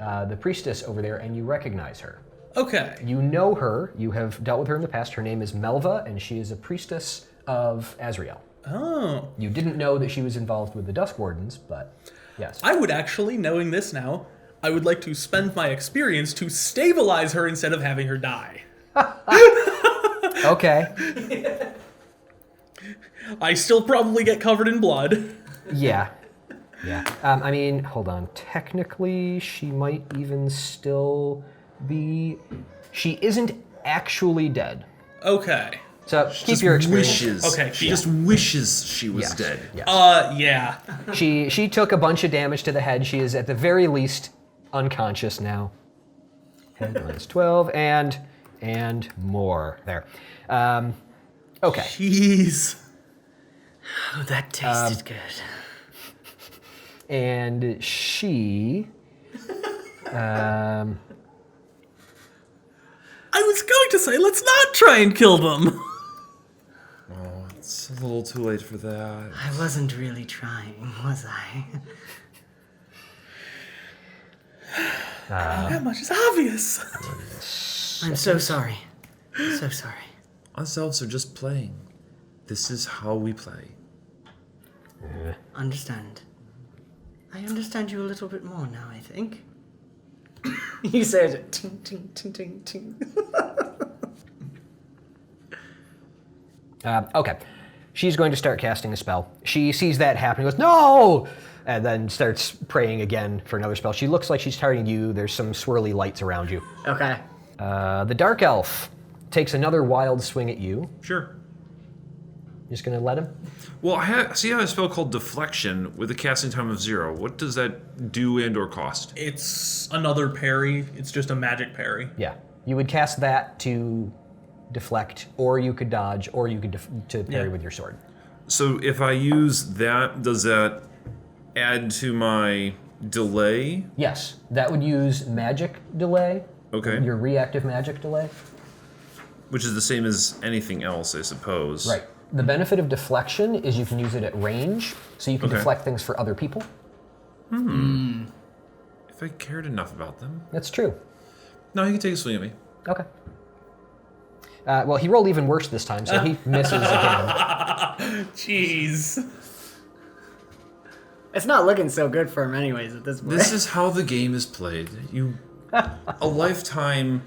priestess over there, and you recognize her.
Okay.
You know her. You have dealt with her in the past. Her name is Melva, and she is a priestess of Azrael.
Oh.
You didn't know that she was involved with the Dusk Wardens, but yes.
I would actually, knowing this now, I would like to spend my experience to stabilize her instead of having her die.
Okay.
I still probably get covered in blood.
Yeah. Yeah. I mean, hold on. Technically, she might even still be... She isn't actually dead.
Okay.
So keep
Just
your experience.
wishes.
Okay,
She
yeah.
just wishes she was
Yes,
dead.
yes.
Yeah.
She took a bunch of damage to the head. She is at the very least unconscious now. Head minus 12 and more. There. Okay.
Jeez.
Oh, that tasted good.
And she...
I was going to say, let's not try and kill them.
Oh, it's a little too late for that.
I wasn't really trying, was I?
That much is obvious.
I'm so sorry. I'm so sorry.
Us elves are just playing. This is how we play.
Understand. I understand you a little bit more now, I think. He said, ting, ting, ting, ting, ting.
Okay. She's going to start casting a spell. She sees that happen and goes, no! And then starts praying again for another spell. She looks like she's targeting you. There's some swirly lights around you.
Okay.
The Dark Elf takes another wild swing at you.
Sure.
Just gonna let him?
Well, I have a spell called Deflection with a casting time of 0. What does that do and or cost?
It's another parry. It's just a magic parry.
Yeah. You would cast that to deflect, or you could dodge, or you could to parry with your sword.
So if I use that, does that add to my delay?
Yes. That would use magic delay.
Okay.
Your reactive magic delay.
Which is the same as anything else, I suppose.
Right. The benefit of deflection is you can use it at range, so you can
Okay.
deflect things for other people.
If I cared enough about them.
That's true.
No, he can take a swing at me.
Okay. Well, he rolled even worse this time, so he misses again.
Jeez.
It's not looking so good for him anyways at this point.
This is how the game is played. A lifetime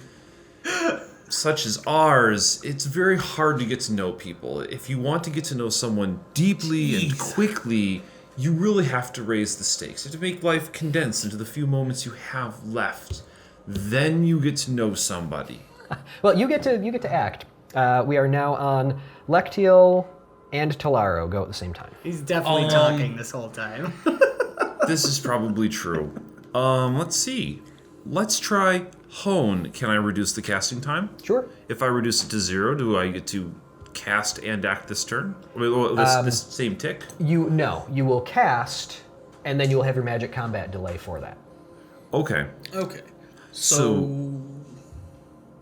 such as ours, it's very hard to get to know people. If you want to get to know someone deeply and quickly, you really have to raise the stakes. You have to make life condensed into the few moments you have left. Then you get to know somebody.
Well, you get to act. We are now on Lectiel and Talaro go at the same time.
He's definitely talking this whole time.
This is probably true. Let's see. Let's try Hone. Can I reduce the casting time?
Sure.
If I reduce it to 0, do I get to cast and act this turn? I mean, this same tick?
You will cast, and then you will have your magic combat delay for that.
Okay.
Okay.
So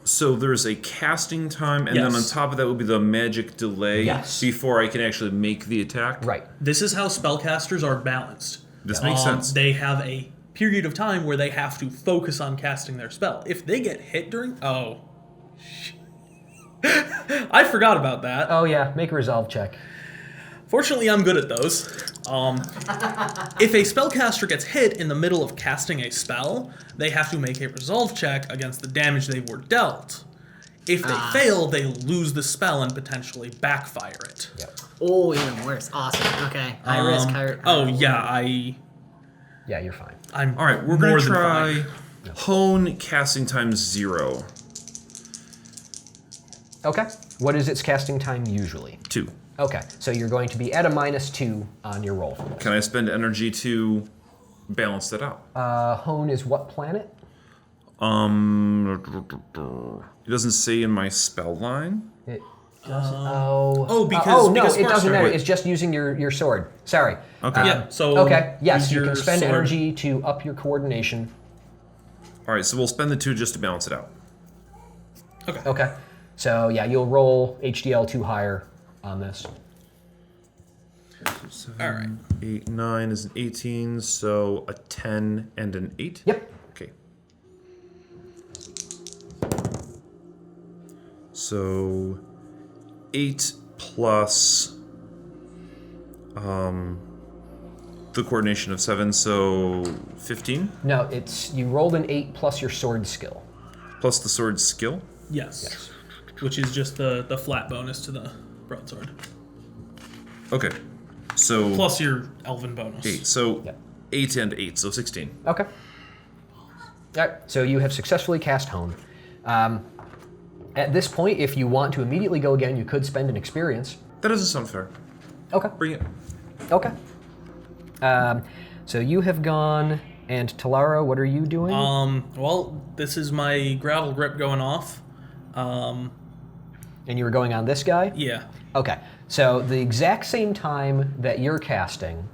So there's a casting time, and then on
Yes.
top of that will be the magic delay
Yes.
before I can actually make the attack.
Right.
This is how spellcasters are balanced.
This makes sense.
They have a period of time where they have to focus on casting their spell. If they get hit during... Oh. I forgot about that.
Oh yeah, make a resolve check.
Fortunately, I'm good at those. If a spellcaster gets hit in the middle of casting a spell, they have to make a resolve check against the damage they were dealt. If they fail, they lose the spell and potentially backfire it.
Yep.
Oh, even worse. Awesome. Okay. High risk, high.
Oh yeah,
Yeah, you're fine.
I'm
All right, we're
more
going to
than
try
fine.
hone casting time 0.
Okay. What is its casting time usually?
2.
Okay, so you're going to be at a -2 on your roll for this.
Can I spend energy to balance that out?
Hone is what planet?
It doesn't say in my spell line.
It doesn't. Oh.
Oh, because
no,
because
it doesn't
Spark
matter.
Strike.
It's just using your sword. Sorry.
Okay.
Yeah. So
Okay. Yes,
use
you can
your
spend
sword.
energy to up your coordination.
All right, so we'll spend the 2 just to balance it out.
Okay.
Okay. So yeah, you'll roll HDL 2 higher on this.
All right.
8, 9 is an 18, so a 10 and an 8?
Yep.
Okay. So 8 plus the coordination of 7, so 15
No, it's you rolled an 8 plus your sword skill.
plus the sword skill.
Yes. Which is just the flat bonus to the broadsword.
Okay. So
Plus your elven bonus.
8. So
Yep.
8 and 8, so 16.
Okay. All right. So you have successfully cast Hone. At this point, if you want to immediately go again, you could spend an experience.
That doesn't sound fair.
Okay.
Bring it.
Okay. So you have gone, and Talara, what are you doing?
Well, this is my gravel grip going off.
And you were going on this guy?
Yeah.
Okay. So the exact same time that you're casting,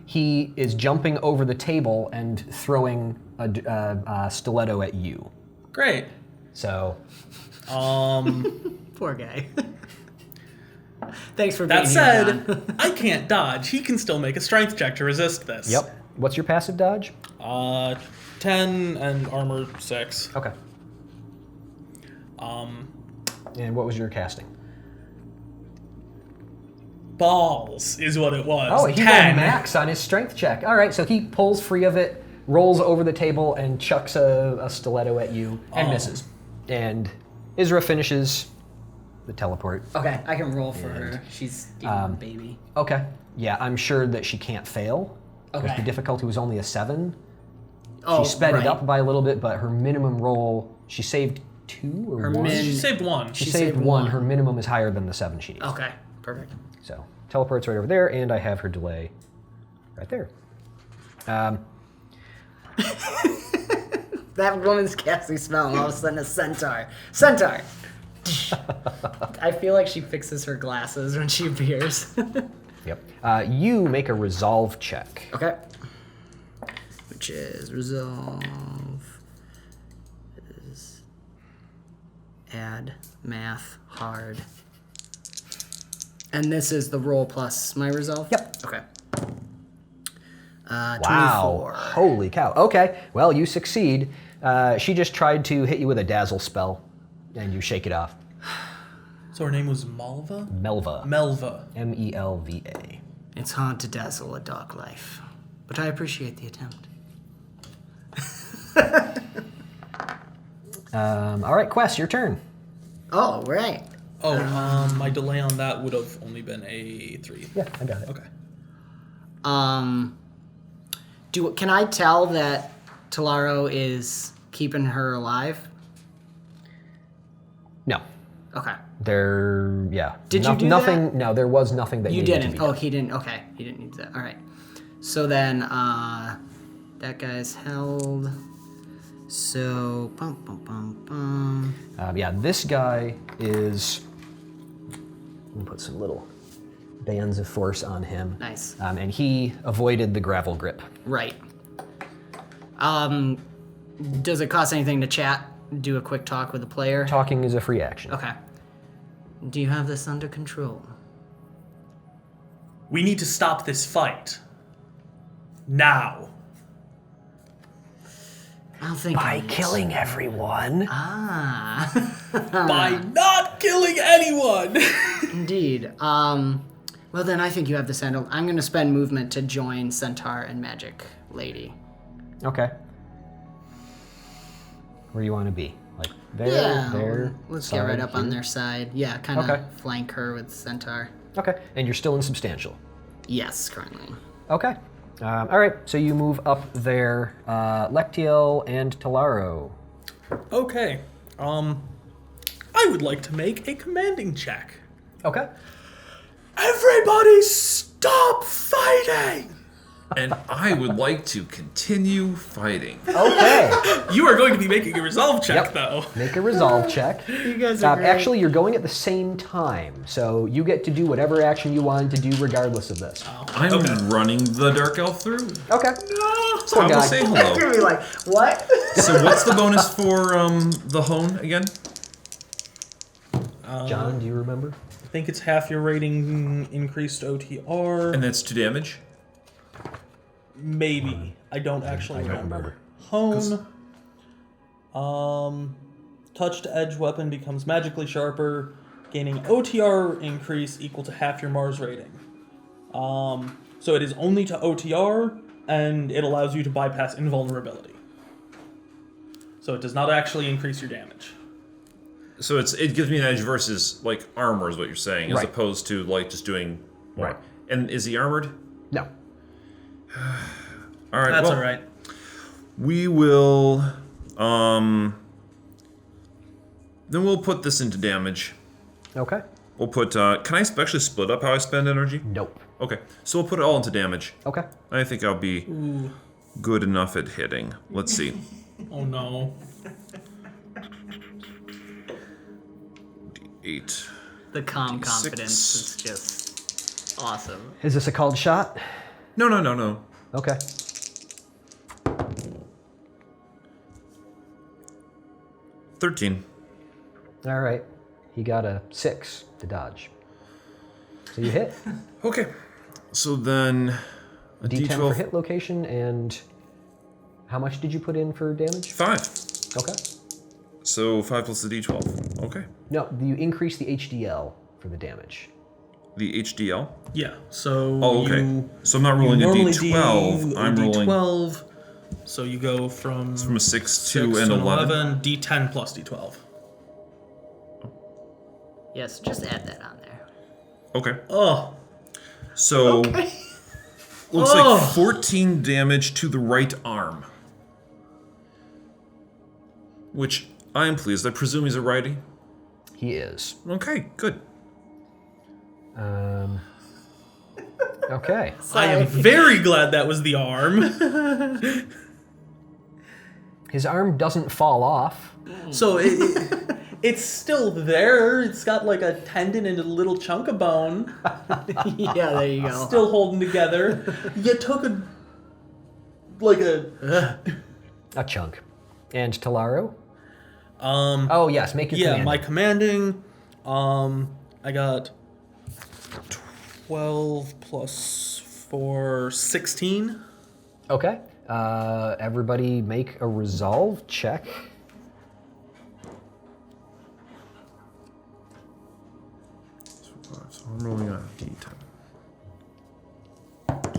he is jumping over the table and throwing a stiletto at you.
Great.
So
Poor guy. Thanks for being
That
here,
said,
John.
I can't dodge. He can still make a strength check to resist this.
Yep. What's your passive dodge?
10 and armor 6.
Okay. And what was your casting?
Balls is what it was.
Oh, he
10.
got max on his strength check. All right, so he pulls free of it, rolls over the table, and chucks a stiletto at you and misses. And Isra finishes the teleport.
Okay, I can roll for her. She's a baby.
Okay. Yeah, I'm sure that she can't fail. Because
Okay.
the difficulty was only a 7.
Oh,
She sped
right.
it up by a little bit, but her minimum roll, she saved 2 or
Her
1?
She saved 1.
She
she
saved
saved
1.
one.
Her minimum is higher than the 7 she needs.
Okay, perfect.
So, teleport's right over there, and I have her delay right there.
That woman's casting spell, and all of a sudden a centaur. Centaur! I feel like she fixes her glasses when she appears.
Yep. You make a resolve check.
Okay. Which is resolve. Is add math hard. And this is the roll plus my resolve?
Yep.
Okay.
Wow.
24.
Holy cow. Okay. Well, you succeed. She just tried to hit you with a dazzle spell, and you shake it off.
So her name was Malva?
Melva.
Melva.
Melva.
It's hard to dazzle a dark life, but I appreciate the attempt.
All right, Quest, your turn.
Oh, right.
Oh, my delay on that would have only been a 3.
Yeah, I got it.
Okay.
Can I tell that Talaro is keeping her alive?
No.
Okay.
Yeah.
Did you do
nothing?
that?
No, there was nothing that
You
needed to
didn't.
be
Oh,
done.
he didn't. Okay, he didn't need that. All right. So then, that guy's held. So,
Yeah, this guy is. Let me put some little bands of force on him.
Nice.
And he avoided the gravel grip.
Right. Does it cost anything to chat do a quick talk with the player?
Talking is a free action.
Okay. Do you have this under control?
We need to stop this fight. Now.
I'll think
By
on it.
killing everyone.
Ah.
By not killing anyone!
Indeed. Well, then I think you have this handled. I'm going to spend movement to join Centaur and Magic Lady.
Okay. Where do you want to be? Like there,
Yeah.
there.
Let's get
side,
right up on
here?
their side. Yeah, kind of
Okay.
flank her with Centaur.
Okay. And you're still insubstantial.
Yes, currently.
Okay. All right. So you move up there, Lectiel and Talaro.
Okay. I would like to make a commanding check.
Okay.
Everybody stop fighting!
And I would like to continue fighting.
Okay.
You are going to be making a resolve check,
Yep.
though.
Make a resolve check.
You guys are great.
Actually, you're going at the same time, so you get to do whatever action you wanted to do regardless of this.
I'm running the Dark Elf through.
Okay.
I will
guy.
say
You're
hello.
gonna be like, what?
So what's the bonus for the hone again?
John, do you remember?
I think it's half your rating increased OTR.
And that's 2 damage.
Maybe. I don't actually
remember.
Hone. Touched edge weapon becomes magically sharper, gaining OTR increase equal to half your Mars rating. So it is only to OTR, and it allows you to bypass invulnerability. So it does not actually increase your damage.
So it gives me an edge versus like armor is what you're saying, as
Right.
opposed to like just doing more.
Right.
And is he armored?
No.
All right.
That's
well,
alright.
We will. Then we'll put this into damage.
Okay.
We'll put. Can I actually split up how I spend energy?
Nope.
Okay. So we'll put it all into damage.
Okay.
I think I'll be good enough at hitting. Let's see.
Oh no.
8.
The calm
D6.
confidence is just awesome.
Is this a called shot?
No.
Okay.
$13.
All right. He got a 6 to dodge. So you hit.
Okay. So then a
D10
D12.
for hit location, and how much did you put in for damage?
5.
Okay.
So 5 plus the D12. Okay.
No, you increase the HDL for the damage.
The HDL.
Yeah, so
Oh, okay.
you
So I'm not rolling a
normally
D12.
do a
I'm rolling
D12. So you go from
from a 6
6
to an 11.
D10 plus D12.
Yes, just add that on there.
Okay.
Oh,
So looks
Oh.
like 14 damage to the right arm. Which I am pleased. I presume he's a righty.
He is.
Okay, good.
Okay.
I am very glad that was the arm.
His arm doesn't fall off.
So it's still there. It's got like a tendon and a little chunk of bone
Yeah, there you go.
still holding together. You took a
A chunk. And Talaro?
um
Oh, yes, make your
yeah,
command.
my commanding I got 12 plus 4 16.
Okay. Everybody make a resolve check.
So I'm rolling a D10.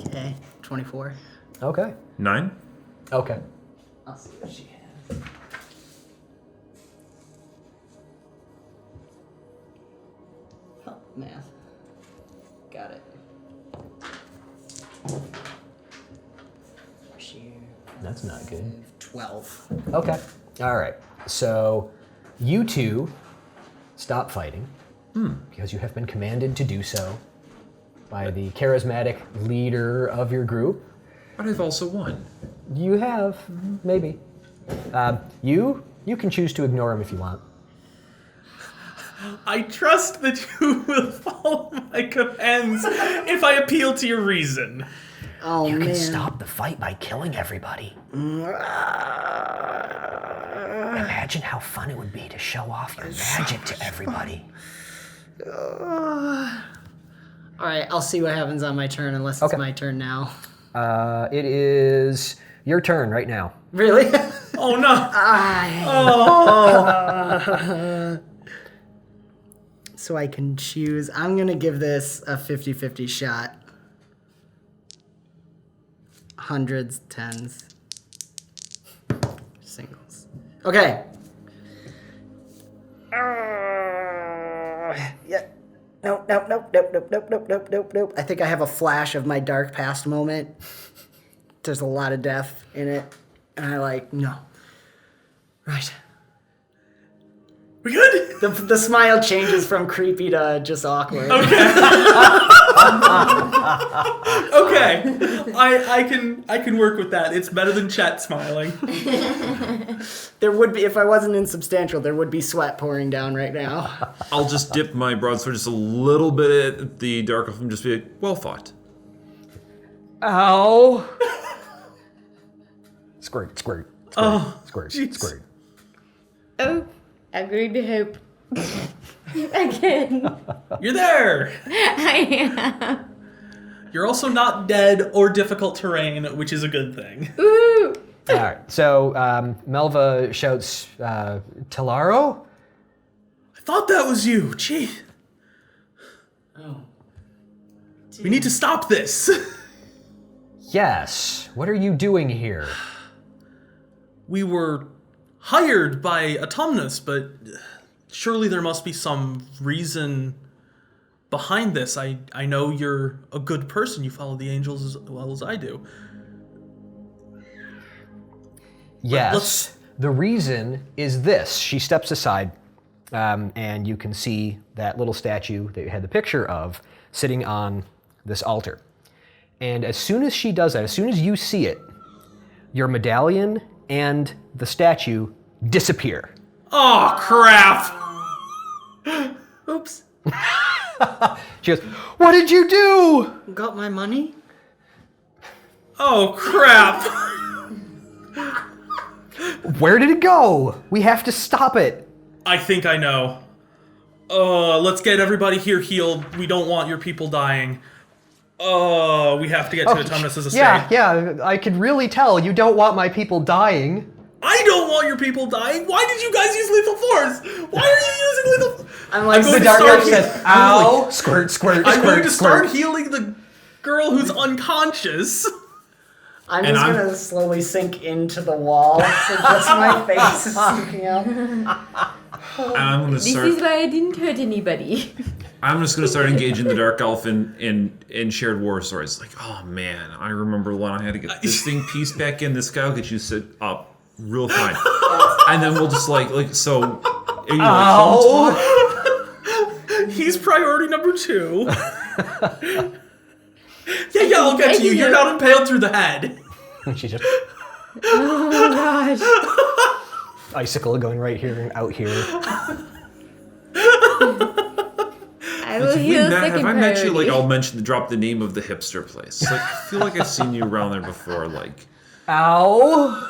Okay, 24.
Okay.
9.
Okay.
I'll see what she has. Oh, math. Got it. Sheer.
That's not good.
12.
Okay. All right. So you two stop fighting because you have been commanded to do so by the charismatic leader of your group.
But I've also won.
You have, maybe. You can choose to ignore him if you want.
I trust that you will follow my commands if I appeal to your reason.
Oh,
You
man.
can stop the fight by killing everybody. Imagine Imagine how fun it would be to show off your magic to everybody.
All right, I'll see what happens on my turn, unless it's my turn now.
It is your turn right now.
Really?
Oh no!
So I can choose. I'm going to give this a 50-50 shot. Hundreds, tens, singles. Okay. Yeah. Nope. I think I have a flash of my dark past moment. There's a lot of death in it. And no. Right.
We good?
The smile changes from creepy to just awkward.
Okay. Okay. I can work with that. It's better than Chet smiling.
There would be, if I wasn't insubstantial, there would be sweat pouring down right now.
I'll just dip my broadsword just a little bit at the Dark Elf and just be like, well fought.
Ow! Squirt, squirt.
Oh,
Squirt,
jeez.
squirt.
Oh, I'm going to hope. Again.
You're there.
I am.
You're also not dead or difficult terrain, which is a good thing.
Ooh.
All right, so Melva shouts, Telaro?
I thought that was you. Gee.
Oh.
We need to stop this.
Yes. What are you doing here?
We were hired by Autumnus, but surely there must be some reason behind this. I know you're a good person. You follow the angels as well as I do.
Yes. The reason is this. She steps aside, and you can see that little statue that you had the picture of sitting on this altar. And as soon as she does that, as soon as you see it, your medallion and the statue disappear.
Oh, crap.
Oops.
She goes, "What did you do?"
Got my money?
Oh, crap.
"Where did it go? We have to stop it."
I think I know. Let's get everybody here healed. We don't want your people dying. We have to get to Autumnus's estate.
Yeah, I could really tell you don't want my people dying.
I don't want your people dying. Why did you guys use lethal force? Why are you using lethal force?
I'm like,
going
The
to
dark
start
elf says, "Ow!" Squirt, squirt,
I'm going
squirt,
to start
squirt.
healing the girl who's unconscious.
I'm
And
just
I'm-
gonna slowly sink into the wall, so just my face is sinking out.
And I'm gonna
This
start.
is why I didn't hurt anybody.
I'm just gonna start engaging the Dark Elf in shared war stories. Like, oh man, I remember when I had to get this thing pieced back in. This guy will get you set up real fine, and then we'll just like so. Are you like, home twat?
He's priority number 2. Yeah, I'll get to you. You're not impaled through the head.
She just
Oh gosh.
icicle going right here and out here.
I will
Have
heal second
I met you? Like,
priority.
I'll drop the name of the hipster place. Like, I feel like I've seen you around there before. Like,
Ow!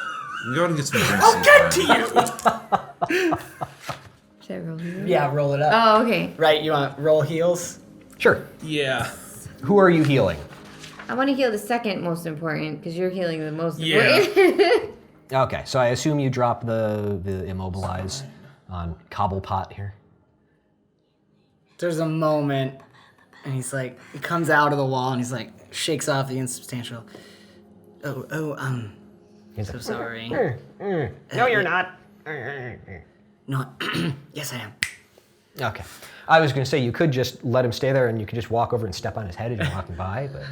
go out and get some drinks.
I'll get to you.
Should I roll here?
Yeah, roll it up.
Oh, okay.
Right, you want roll heals?
Sure.
Yeah.
Who are you healing?
I want to heal the second most important because you're healing the most
Yeah.
important.
Okay, so I assume you drop the immobilize on Cobblepot here.
There's a moment, and he's like, he comes out of the wall, and he's like, shakes off the insubstantial.
He's
So
like,
sorry.
no, you're not.
No, yes, I am.
Okay. I was going to say you could just let him stay there and you could just walk over and step on his head as you're walking by, but...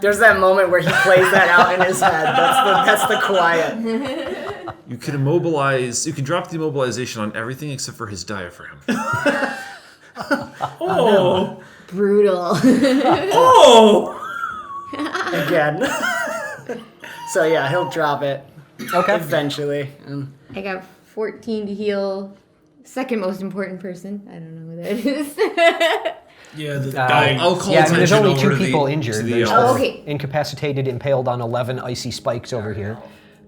There's that moment where he plays that out in his head. That's the quiet.
You can immobilize. You can drop the immobilization on everything except for his diaphragm.
Oh.
Brutal.
Oh.
Again. So yeah, he'll drop it
Okay.
eventually.
I got 14 to heal. Second most important person. I don't know who that is.
Yeah, the guy.
I'll call
Yeah, I mean, there's
attention
only
over
two
to
people
the-
injured.
to the
There's
elf.
Oh, okay.
incapacitated, impaled on 11 icy spikes over here.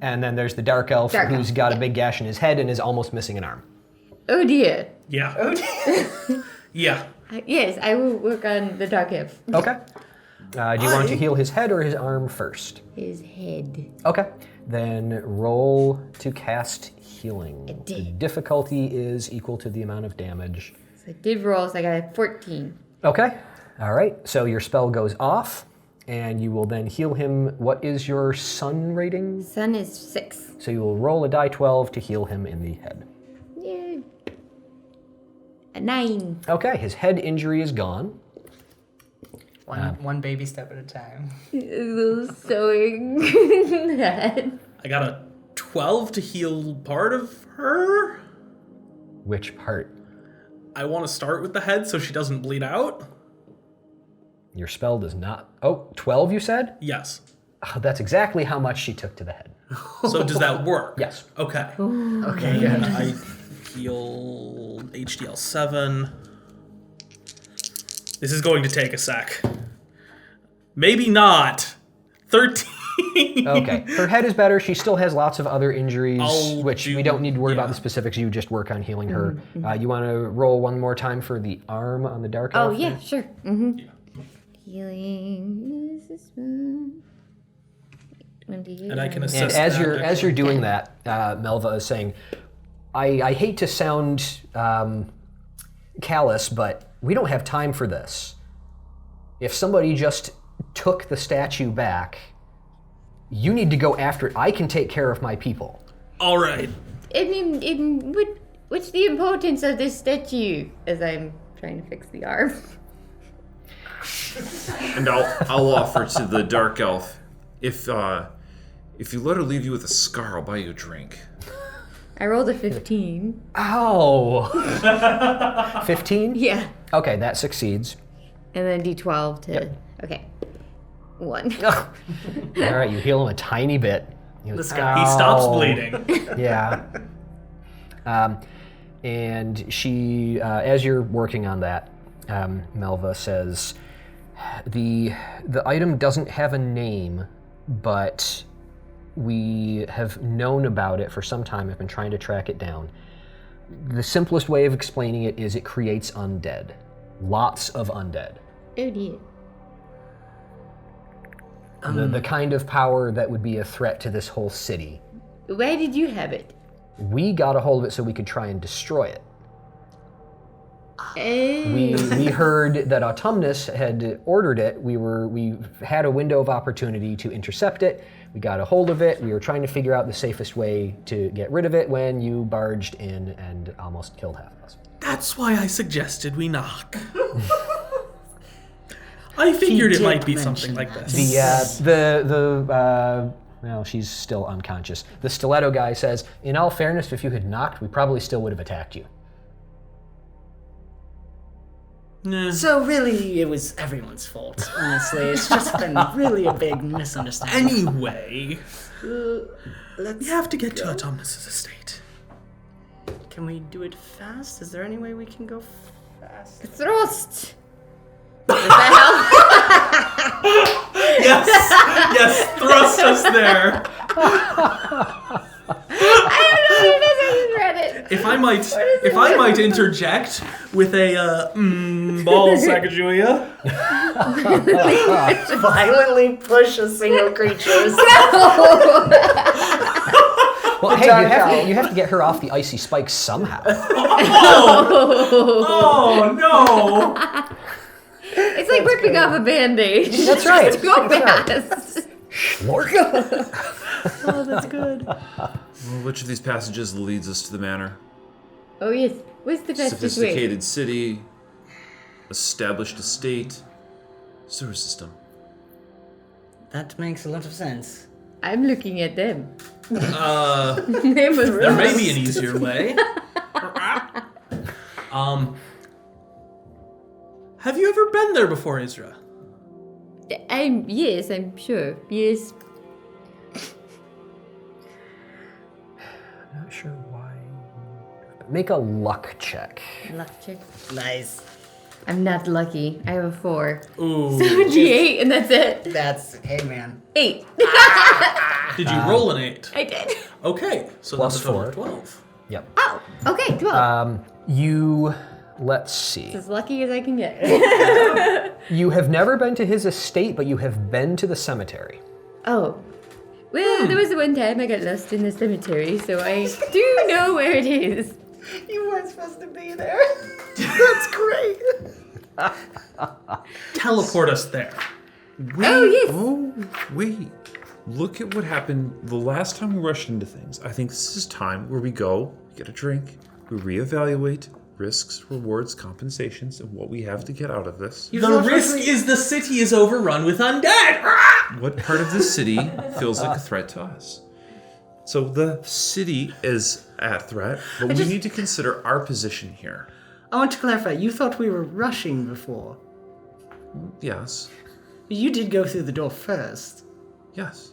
And then there's the dark elf
Dark
who's
elf,
got a
yeah.
big gash in his head and is almost missing an arm.
Oh dear.
Yeah.
Oh, dear.
Yeah.
Yes, I will work on the dark elf.
Okay. Do you want to heal his head or his arm first?
His head.
Okay. Then roll to cast healing.
I
The
did.
difficulty is equal to the amount of damage.
So I did roll, so I got a 14.
Okay. All right. So your spell goes off, and you will then heal him. What is your sun rating?
Sun is 6.
So you will roll a die 12 to heal him in the head.
Yay. A 9.
Okay. His head injury is gone.
One baby step at a time.
Sewing that.
I got a 12 to heal part of her.
Which part?
I want to start with the head so she doesn't bleed out.
Your spell does not. Oh, 12 you said?
Yes.
Oh, that's exactly how much she took to the head.
So does that work?
Yes.
Okay.
Okay, good.
I heal HDL 7. This is going to take a sec. Maybe not. 13.
Okay. Her head is better. She still has lots of other injuries,
I'll
which
do-
we don't need to worry about
yeah.
the specifics. You just work on healing her. You want to roll one more time for the arm on the dark
Oh,
elf?
yeah, sure. Mm-hmm. Healing. This is 28.
And I can
And
assist
as you're doing that, Melva is saying, I hate to sound callous, but we don't have time for this. If somebody just took the statue back, you need to go after it. I can take care of my people.
All right.
I mean, what's the importance of this statue? As I'm trying to fix the arm.
And I'll offer to the dark elf, if you let her leave you with a scar, I'll buy you a drink.
I rolled a 15.
Oh. 15?
Yeah.
Okay, that succeeds.
And then D12 to. Okay. 1.
All right, you heal him a tiny bit. He goes,
He stops
"Ow."
bleeding.
Yeah. And she, as you're working on that, Melva says, the item doesn't have a name, but we have known about it for some time. I've been trying to track it down. The simplest way of explaining it is it creates undead. Lots of undead.
Oh dear.
The kind of power that would be a threat to this whole city.
Why did you have it?
We got a hold of it so we could try and destroy it. We heard that Autumnus had ordered it. We had a window of opportunity to intercept it. We got a hold of it. We were trying to figure out the safest way to get rid of it when you barged in and almost killed half of us.
That's why I suggested we knock. I figured it might be something like this.
Well, she's still unconscious. The stiletto guy says, in all fairness, if you had knocked, we probably still would have attacked you.
So really, it was everyone's fault. Honestly, it's just been really a big misunderstanding.
Anyway,
Let's
we have to get to Autumnus' estate.
Can we do it fast? Is there any way we can go fast?
Thrust! Does that
Yes, thrust us there.
help? I don't know what it is. I just read it.
If I might interject with a ball Sacagawea.
Violently push a single creature.
Well, hey, you have to get her off the icy spikes somehow.
Oh no!
It's like ripping off a band-aid.
That's right.
Just go
That's
fast.
Oh, that's good.
Well, which of these passages leads us to the manor?
Oh yes. What's the fastest way?
Sophisticated city, established estate, sewer system.
That makes a lot of sense.
I'm looking at them.
There
There
may be an easier way. Have you ever been there before, Isra?
Yes, I'm sure. Yes.
Not sure why. Make a luck check.
Luck check.
Nice.
I'm not lucky. I have a 4.
Ooh.
So D8, and that's it.
Hey man.
8.
Did you roll an 8?
I did.
Okay, so
Plus
that's a total of
4.
12.
Yep.
Oh, okay, 12.
Let's see.
It's as lucky as I can get.
You have never been to his estate, but you have been to the cemetery.
Oh. Well, there was the one time I got lost in the cemetery, so I do know where it is.
You weren't supposed to be there. That's great.
Teleport us there.
Oh, yes.
Oh, wait. Look at what happened the last time we rushed into things. I think this is time where we go, we get a drink, we reevaluate risks, rewards, compensations, and what we have to get out of this.
The risk is the city is overrun with undead.
What part of the city feels like a threat to us? So the city is at threat, but we need to consider our position here.
I want to clarify. You thought we were rushing before.
Yes.
You did go through the door first.
Yes.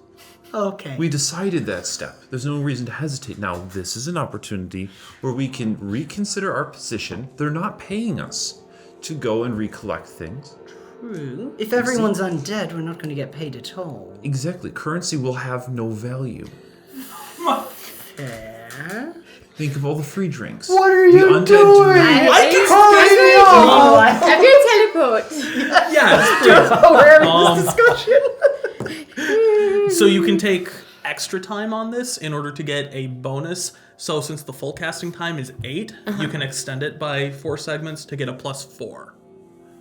Okay.
We decided that step. There's no reason to hesitate. Now, this is an opportunity where we can reconsider our position. They're not paying us to go and recollect things.
True. If everyone's undead, we're not going to get paid at all.
Exactly. Currency will have no value.
Fair.
Think of all the free drinks.
What are you
undead
doing?
I can
I'm your teleport.
Yes,
We're having this discussion.
so you can take extra time on this in order to get a bonus. So since the full casting time is 8, you can extend it by 4 segments to get a +4.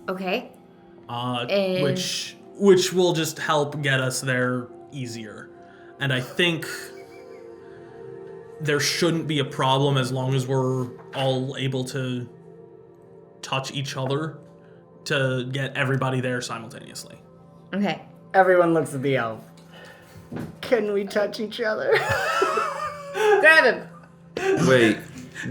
Okay.
Which will just help get us there easier. And I think there shouldn't be a problem as long as we're all able to touch each other to get everybody there simultaneously.
Okay.
Everyone looks at the elf. Can we touch each other?
Grab him.
Wait.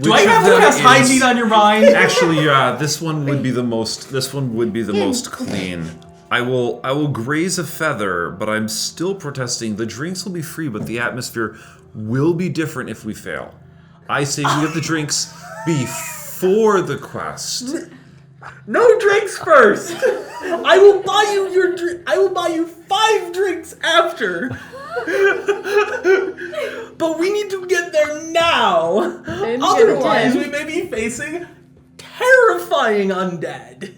Do I have to cast hygiene on your mind?
Actually, this one would be the most. This one would be the most clean. I will graze a feather, but I'm still protesting. The drinks will be free, but the atmosphere will be different if we fail. I say we get the drinks before the quest.
No drinks first. I will buy you your I will buy you 5 drinks after. But we need to get there now. Otherwise, we may be facing terrifying undead.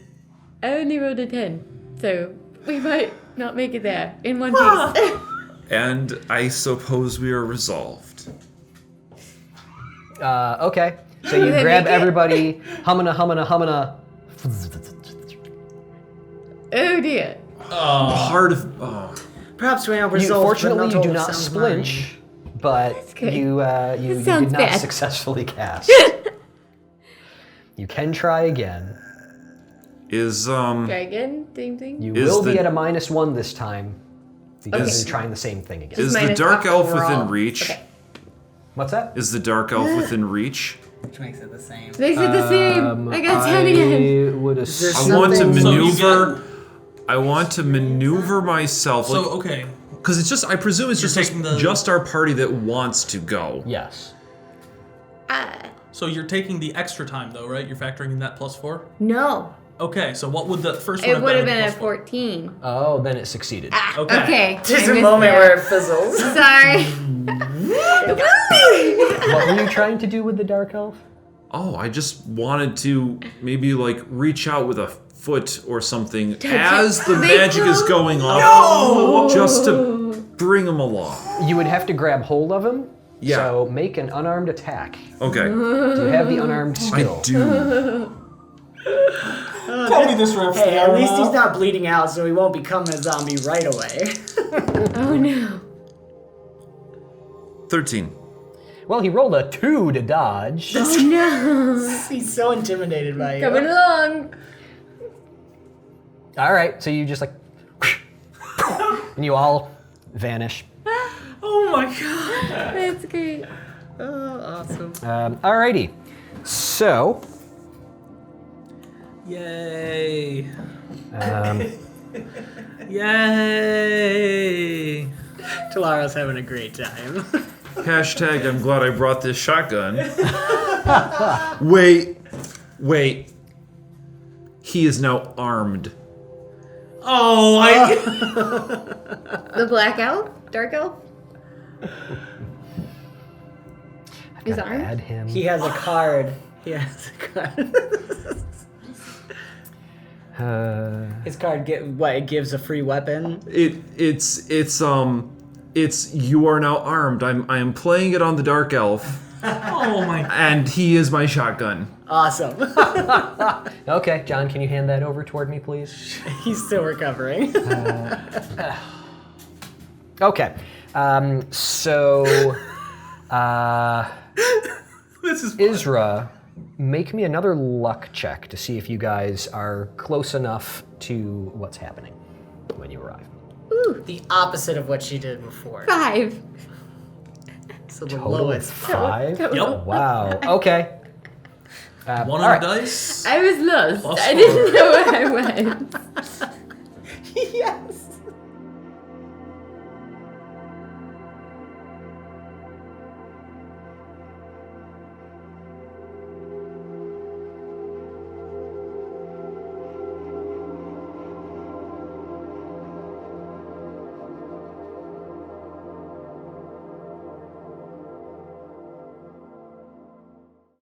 I only rolled a 10, so we might not make it there in one piece.
And I suppose we are resolved.
Okay. So you
They
grab
make it.
everybody, humana.
Oh dear.
Part of.
Perhaps we are
You,
resolved.
fortunately,
but
you do
all
not
sounds
splinch, but
good.
you
sounds
did not
bad.
successfully cast. You can try again.
Is
Dragon, same thing.
You
Is
will be
the-
at a -1 this time because
Is-
you're trying the same thing again.
is the
minus
dark
up
elf
overall.
within reach?
Okay.
What's that?
Is the dark elf within reach?
Which makes it the same.
Makes it the same. I got 10 again.
I would assume.
I want to
Something-
So you
maneuver. I want to maneuver myself.
So okay.
Because it's just. I presume it's
You're
just
taking the-
just our party that wants to go.
Yes.
So you're taking the extra time though, right? You're factoring in that +4?
No.
Okay, so what would the first one
It
have
would have
been
been
with
a
+4?
14.
Oh, then it succeeded.
Okay.
Okay.
There's
I
a
missed
moment
that.
where it fizzles.
Sorry.
What were you trying to do with the dark elf?
Oh, I just wanted to maybe like reach out with a foot or something
Touch
as
it.
the
They
magic is
come-
going off, just to bring him along.
You would have to grab hold of him.
Yeah.
So make an unarmed attack.
Okay,
Do you have the unarmed
I
skill?
do.
Call me this reference.
Hey, at least he's not bleeding out, so he won't become a zombie right away.
Oh no.
13.
Well, he rolled a 2 to dodge.
Oh no.
He's so intimidated by you.
Coming along.
All right, so you just like, and you all vanish.
Oh my god.
That's great.
Oh, awesome.
Alrighty, so
Yay.
um,
Yay.
Talara's having a great time.
Hashtag I'm glad I brought this shotgun. Wait. He is now armed.
Oh, I.
The black elf? Dark elf? Is
Gotta
armed?
add him.
He has a card. He has a card. His card it gives a free weapon.
It's you are now armed. I am playing it on the Dark Elf,
Oh my.
and he is my shotgun.
Awesome.
Okay, John, can you hand that over toward me, please?
He's still recovering.
Okay. So,
This is.
Isra, make me another luck check to see if you guys are close enough to what's happening when you arrive.
The opposite of what she did before.
5.
So the
Total
lowest.
5?
Yep.
Wow. Okay.
One on
alright.
the dice.
I was lost.
Plus
I
4.
didn't know where I went.
Yes.